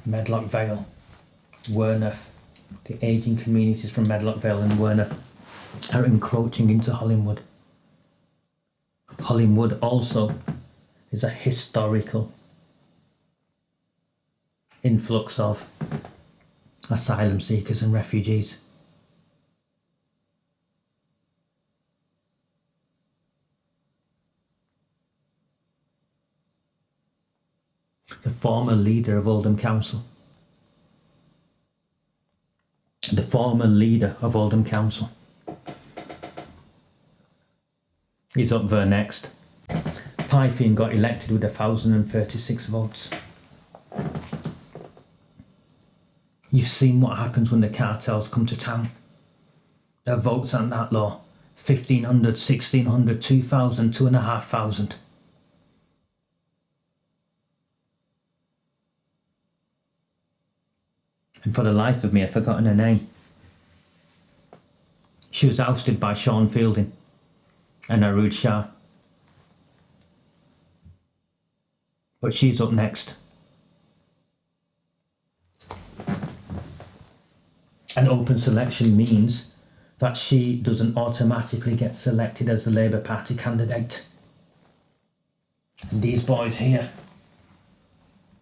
Medlock Vale, Werneth, the ageing communities from Medlock Vale and Werneth are encroaching into Hollingwood. Hollingwood also is a historical influx of asylum seekers and refugees. The former leader of Oldham Council. The former leader of Oldham Council. He's up there next. Pythian got elected with 1,036 votes. You've seen what happens when the cartels come to town. Their votes aren't that low. 1,500, 1,600, 2,000, 2,500. And for the life of me, I've forgotten her name. She was ousted by Sean Fielding and Arood Shah. But she's up next. An open selection means that she doesn't automatically get selected as the Labour Party candidate. And these boys here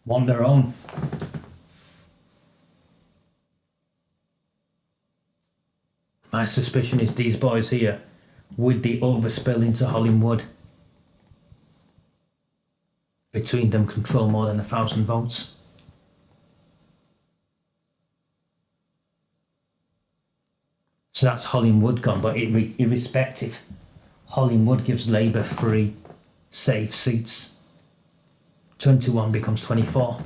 want their own. My suspicion is these boys here, with the overspill into Hollingwood, between them control more than 1,000 votes. So that's Hollingwood gone, but irrespective, Hollingwood gives Labour 3 safe seats. 21 becomes 24.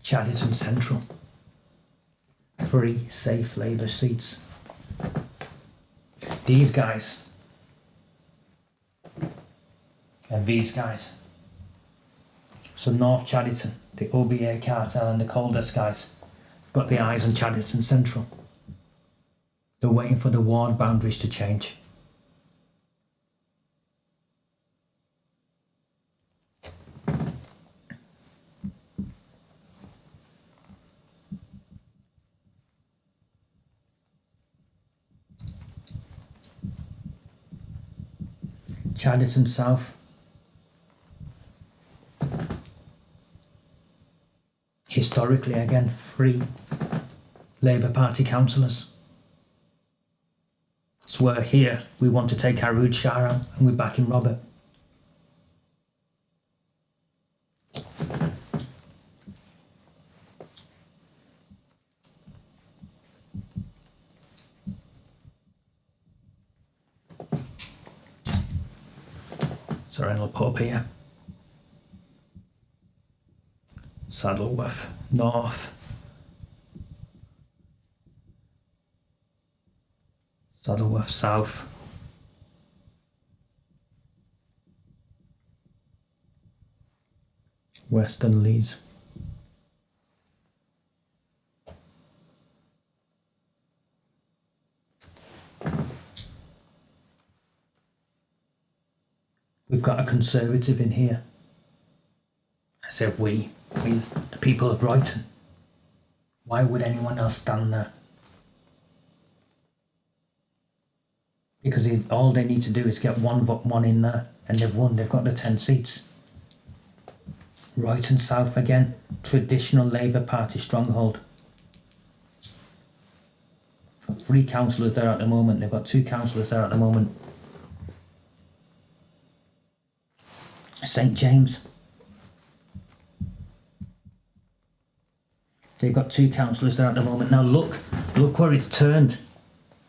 Chadderton Central, 3 safe Labour seats. These guys and these guys. So North Chadderton, the OBA cartel and the Coldest guys got the eyes on Chadderton Central. They're waiting for the ward boundaries to change. Chadderton South. Historically, again, 3 Labour Party councillors. So we're here, we want to take Harood Shah out and we're backing Robert. Sorry, I'll put up here. Saddleworth North. Saddleworth South. Western Leeds. We've got a Conservative in here. I said we, the people of Brighton. Why would anyone else stand there? Because all they need to do is get one in there and they've won, they've got the 10 seats. Brighton South again, traditional Labour Party stronghold. Got 3 councillors there at the moment, they've got 2 councillors there at the moment. St James. They've got 2 councillors there at the moment. Now look where it's turned.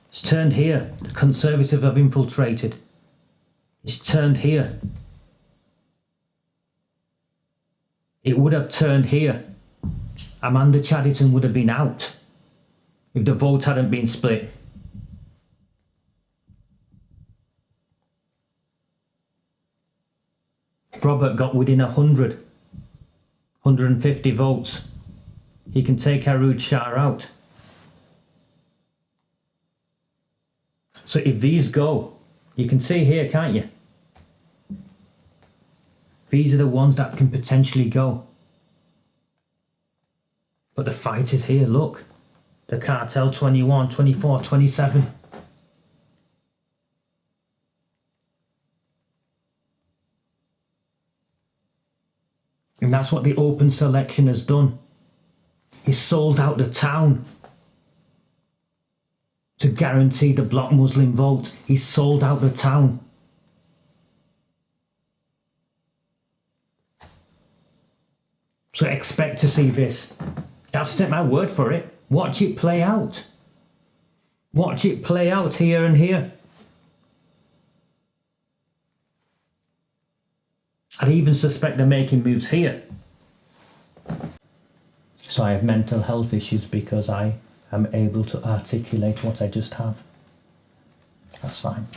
It's turned here. The Conservative have infiltrated. It's turned here. It would have turned here. Amanda Chadderton would have been out if the vote hadn't been split. Robert got within 150 votes. He can take Harood Shah out. So if these go, you can see here, can't you? These are the ones that can potentially go. But the fight is here, look. The Cartel 21, 24, 27. And that's what the open selection has done. He's sold out the town to guarantee the bloc Muslim vote. He's sold out the town. So expect to see this. Have to take my word for it. Watch it play out. Watch it play out here and here. I'd even suspect they're making moves here. So I have mental health issues because I am able to articulate what I just have. That's fine.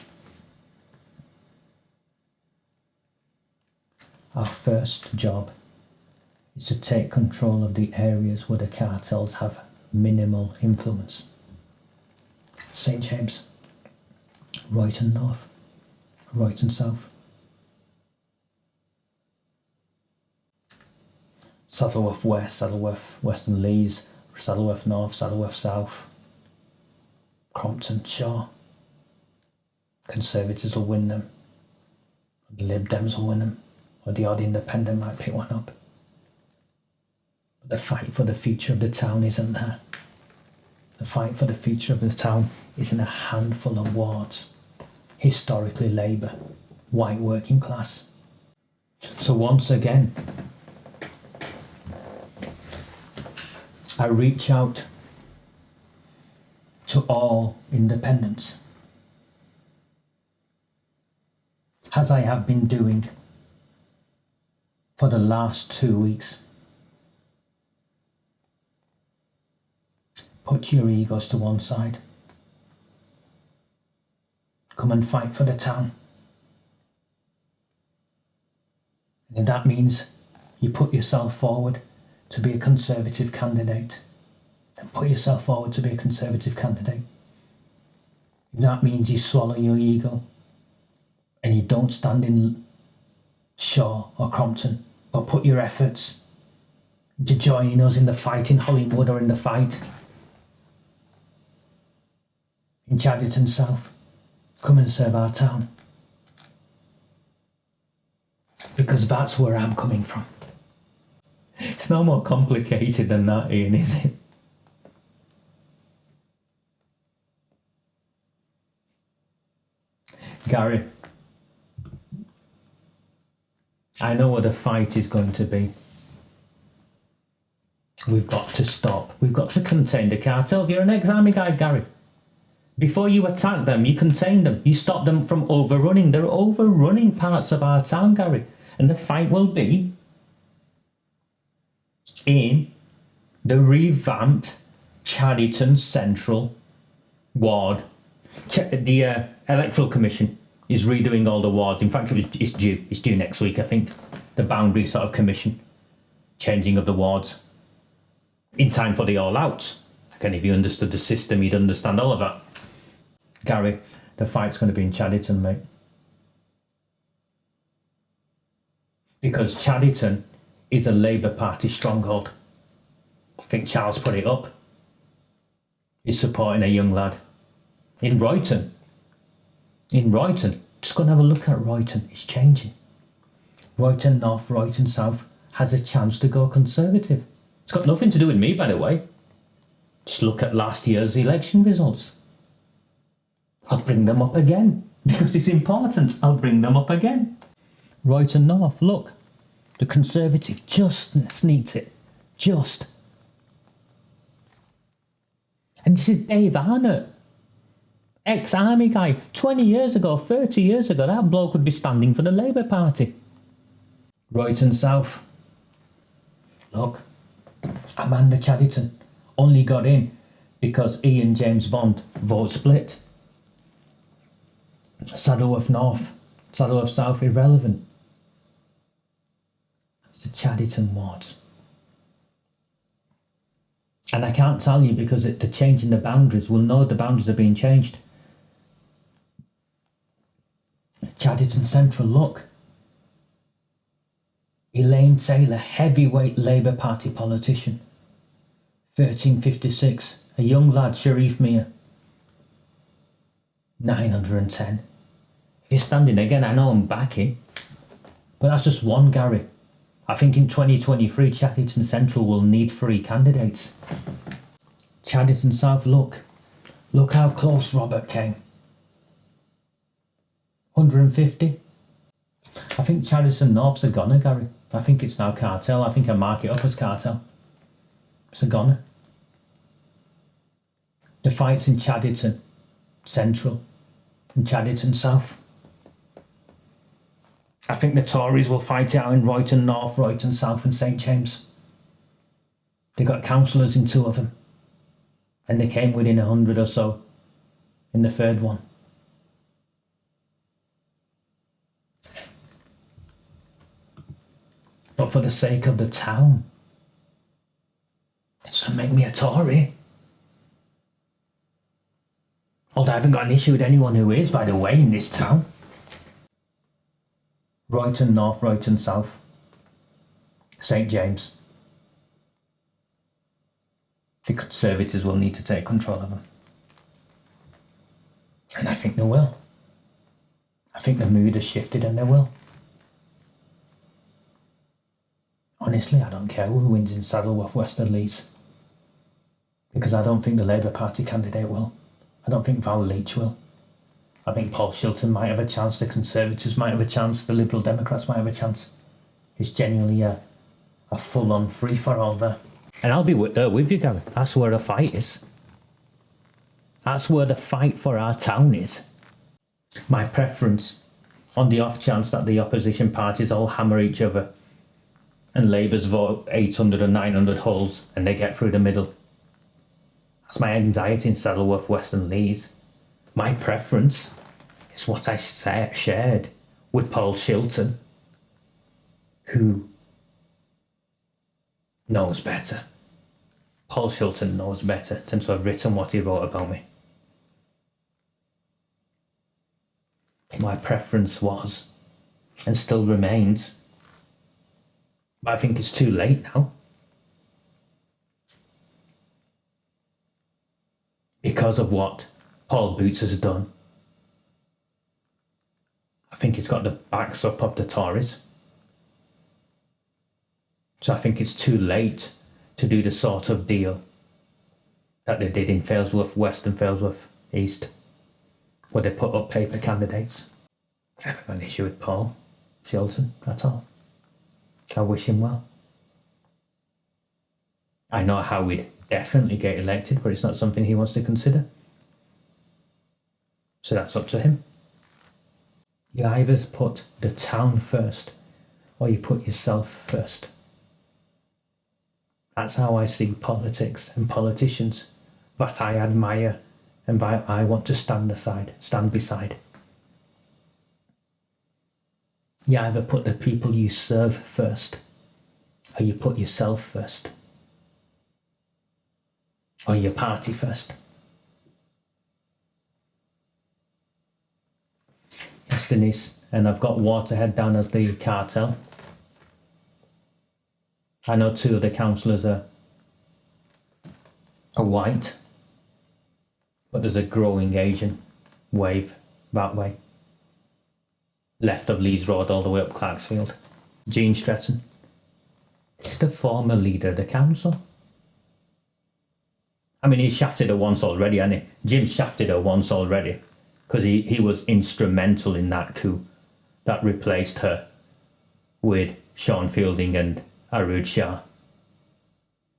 Our first job is to take control of the areas where the cartels have minimal influence. St James, Royton North, Royton South. Saddleworth West, Saddleworth Western Leeds, Saddleworth North, Saddleworth South, Crompton Shaw. Conservatives will win them. The Lib Dems will win them. Or the odd independent might pick one up. But the fight for the future of the town isn't there. The fight for the future of the town is in a handful of wards. historically Labour, white working class. So once again, I reach out to all independents, as I have been doing for the last 2 weeks. Put your egos to one side. Come and fight for the town. And if that means you put yourself forward to be a Conservative candidate, then put yourself forward to be a Conservative candidate. If that means you swallow your ego and you don't stand in Shaw or Crompton, but put your efforts into joining us in the fight in Hollywood or in the fight in Chadderton South, come and serve our town. Because that's where I'm coming from. It's no more complicated than that, Ian, is it? Gary, I know what the fight is going to be. We've got to stop. We've got to contain the cartels. You're an ex-army guy, Gary. Before you attack them, you contain them. You stop them from overrunning. They're overrunning parts of our town, Gary. And the fight will be in the revamped Chadderton Central Ward. The Electoral Commission is redoing all the wards. In fact, it's due next week, I think. The boundary sort of commission, changing of the wards in time for the all-outs. Again, if you understood the system, you'd understand all of that. Gary, the fight's going to be in Chadderton, mate. Because Chadderton is a Labour Party stronghold. I think Charles put it up. He's supporting a young lad. In Royton, just go and have a look at Royton. It's changing. Royton North, Royton South has a chance to go Conservative. It's got nothing to do with me, by the way. Just look at last year's election results. I'll bring them up again because it's important. I'll bring them up again. Royton North, look, the Conservative just needs it. Just. And this is Dave Arnott, ex-army guy. 20 years ago, 30 years ago, that bloke would be standing for the Labour Party. Royton South. Look, Amanda Chadderton only got in because Ian James Bond vote split. Saddleworth North, Saddleworth South, irrelevant. It's the Chadderton wards. And I can't tell you because they're changing the boundaries. We'll know the boundaries are being changed. Chadderton Central, look. Elaine Taylor, heavyweight Labour Party politician. 1356, a young lad, Sharif Mir. 910. If you're standing again, I know I'm backing. But that's just one, Gary. I think in 2023, Chadderton Central will need 3 candidates. Chadderton South, look. Look how close Robert came. 150. I think Chadderton North's a goner, Gary. I think it's now Cartel. I think I mark it up as Cartel. It's a goner. The fight's in Chadderton Central and Chadderton South. I think the Tories will fight it out in Royton North, Royton South and St James. They got councillors in 2 of them. And they came within 100 or so in the 3rd one. But for the sake of the town, it doesn't make me a Tory. Although I haven't got an issue with anyone who is, by the way, in this town. Royton North, Royton South, St James. The Conservatives will need to take control of them. And I think they will. I think the mood has shifted and they will. Honestly, I don't care who wins in Saddleworth, Western Leeds. Because I don't think the Labour Party candidate will. I don't think Val Leach will. I think Paul Shilton might have a chance, the Conservatives might have a chance, the Liberal Democrats might have a chance. It's genuinely a full-on free-for-all there. And I'll be there with you, Gary. That's where the fight is. That's where the fight for our town is. My preference, on the off chance that the opposition parties all hammer each other and Labour's vote 800 or 900 hulls and they get through the middle. That's my anxiety in Saddleworth, Western Lees. My preference is what I shared with Paul Shilton, who knows better. Paul Shilton knows better than to have written what he wrote about me. My preference was, and still remains, but I think it's too late now. Because of what Paul Boots has done. I think he's got the backs up of the Tories. So I think it's too late to do the sort of deal that they did in Failsworth West and Failsworth East, where they put up paper candidates. I haven't got an issue with Paul Shilton at all. I wish him well. I know how we'd definitely get elected, but it's not something he wants to consider. So that's up to him. You either put the town first, or you put yourself first. That's how I see politics and politicians that I admire and that I want to stand beside. You either put the people you serve first, or you put yourself first, or your party first. Yes, Denise, and I've got Waterhead down as the cartel. I know 2 of the councillors are white, but there's a growing Asian wave that way. Left of Leeds Road all the way up Clarksfield. Jean Stretton is the former leader of the council. I mean, he shafted her once already, hasn't he? Jim shafted her once already, because he was instrumental in that coup that replaced her with Sean Fielding and Arud Shah.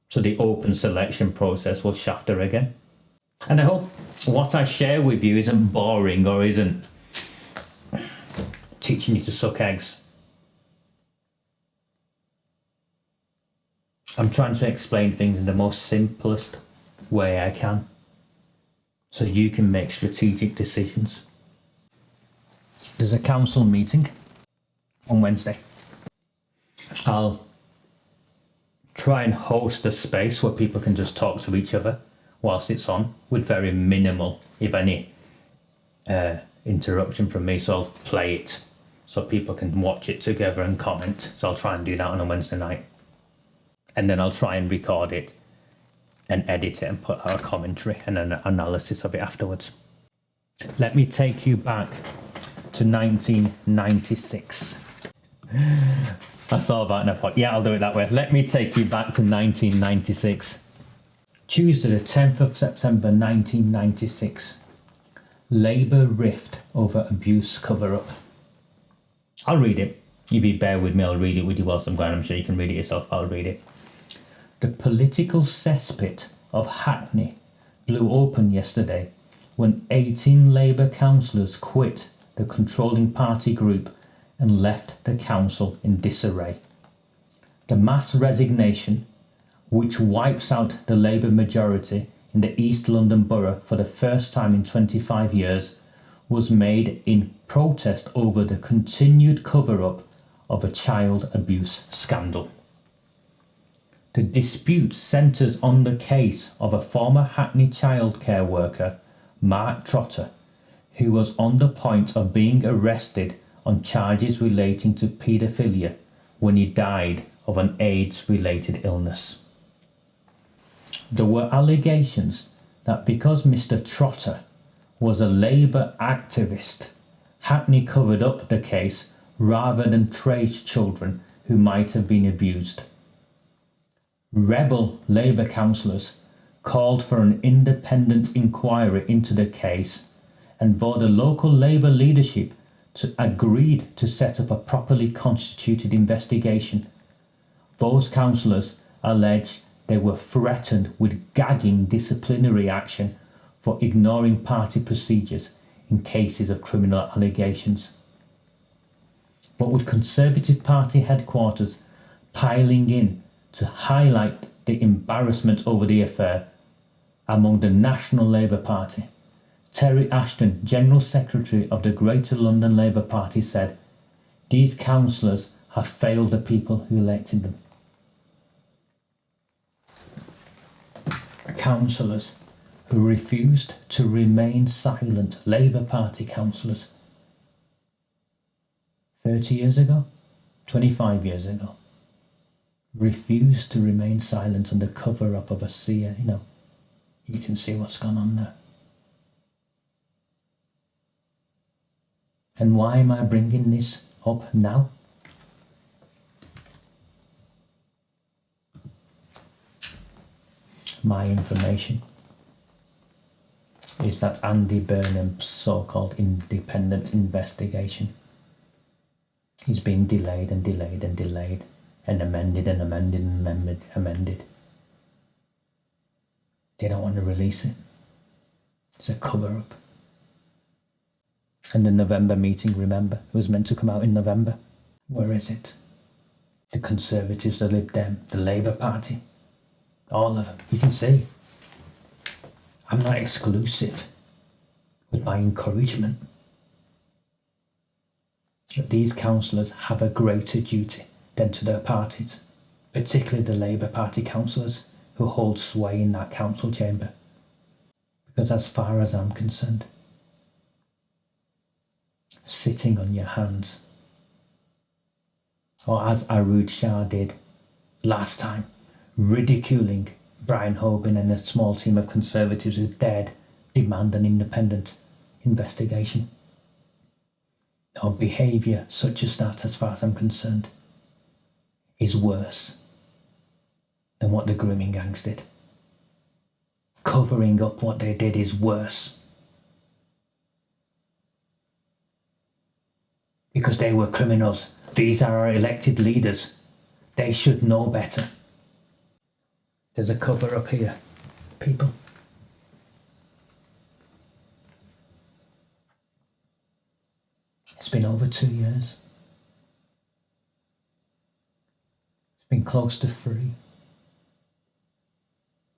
So the open selection process will shaft her again. And I hope what I share with you isn't boring or isn't teaching you to suck eggs. I'm trying to explain things in the most simplest way I can, so you can make strategic decisions. There's a council meeting on Wednesday. I'll try and host a space where people can just talk to each other whilst it's on, with very minimal, if any, interruption from me. So I'll play it so people can watch it together and comment. So I'll try and do that on a Wednesday night. And then I'll try and record it and edit it and put out a commentary and an analysis of it afterwards. Let me take you back to 1996. I saw that and I thought, yeah, I'll do it that way. Let me take you back to 1996. Tuesday, the 10th of September 1996. Labour rift over abuse cover-up. I'll read it. If you bear with me, I'll read it with you whilst I'm going. I'm sure you can read it yourself, but I'll read it. The political cesspit of Hackney blew open yesterday when 18 Labour councillors quit the controlling party group and left the council in disarray. The mass resignation, which wipes out the Labour majority in the East London borough for the first time in 25 years, was made in protest over the continued cover-up of a child abuse scandal. The dispute centres on the case of a former Hackney childcare worker, Mark Trotter, who was on the point of being arrested on charges relating to paedophilia when he died of an AIDS-related illness. There were allegations that because Mr. Trotter was a Labour activist, Hackney covered up the case rather than trace children who might have been abused. Rebel Labour councillors called for an independent inquiry into the case and for the local Labour leadership to agreed to set up a properly constituted investigation. Those councillors allege they were threatened with gagging disciplinary action for ignoring party procedures in cases of criminal allegations. But with Conservative Party headquarters piling in to highlight the embarrassment over the affair among the National Labour Party, Terry Ashton, General Secretary of the Greater London Labour Party, said, "These councillors have failed the people who elected them." Councillors who refused to remain silent, Labour Party councillors, 30 years ago, 25 years ago, refused to remain silent under cover up of a seer. You can see what's gone on there. And why am I bringing this up now? My information is that Andy Burnham's so-called independent investigation is being delayed and delayed and delayed and amended and amended and amended. They don't want to release it. It's a cover-up. And the November meeting, remember, it was meant to come out in November. Where is it? The Conservatives, the Lib Dem, the Labour Party, all of them. You can see I'm not exclusive with my encouragement. But these councillors have a greater duty than to their parties, particularly the Labour Party councillors who hold sway in that council chamber. Because as far as I'm concerned, sitting on your hands, or as Arud Shah did last time, ridiculing Brian Hoban and a small team of Conservatives who dared demand an independent investigation. Or behaviour such as that, as far as I'm concerned, is worse than what the grooming gangs did. Covering up what they did is worse. Because they were criminals. These are our elected leaders. They should know better. There's a cover up here, people. It's been over 2 years. It's been close to 3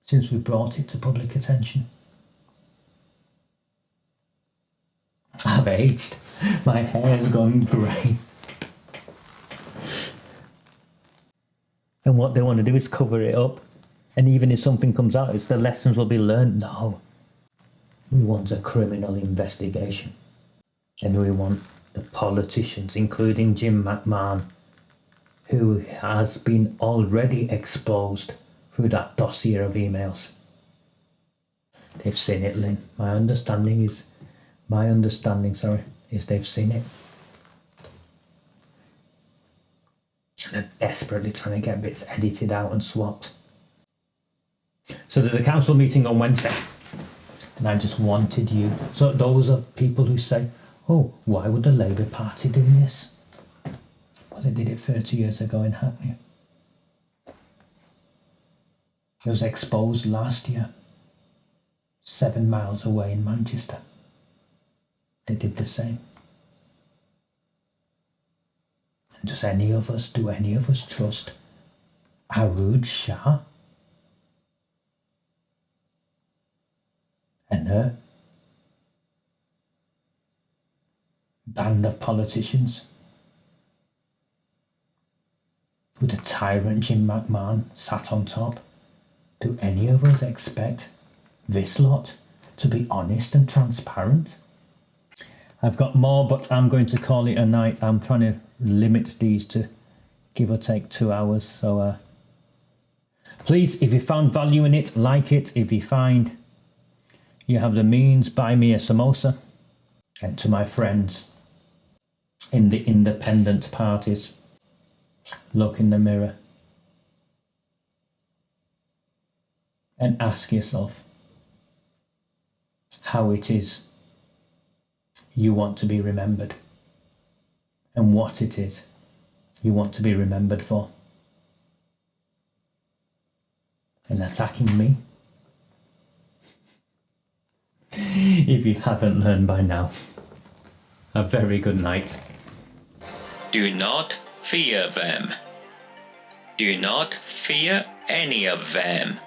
since we brought it to public attention. I've aged. My hair's gone grey. And what they want to do is cover it up. And even if something comes out, it's the lessons will be learned. No. We want a criminal investigation. And we want the politicians, including Jim McMahon, who has been already exposed through that dossier of emails. They've seen it, Lynn. My understanding is they've seen it. And they're desperately trying to get bits edited out and swapped. So there's a council meeting on Wednesday, and I just wanted you. So those are people who say, "Oh, why would the Labour Party do this?" Well, they did it 30 years ago in Hackney. It was exposed last year, 7 miles away in Manchester. They did the same. And do any of us trust Arud Shah and her band of politicians with a tyrant Jim McMahon sat on top? Do any of us expect this lot to be honest and transparent? I've got more, but I'm going to call it a night. I'm trying to limit these to give or take 2 hours. So please, if you found value in it, like it. If you find you have the means, buy me a samosa. And to my friends in the independent parties, look in the mirror and ask yourself how it is you want to be remembered, and what it is you want to be remembered for. And attacking me? If you haven't learned by now, a very good night. Do not fear them. Do not fear any of them.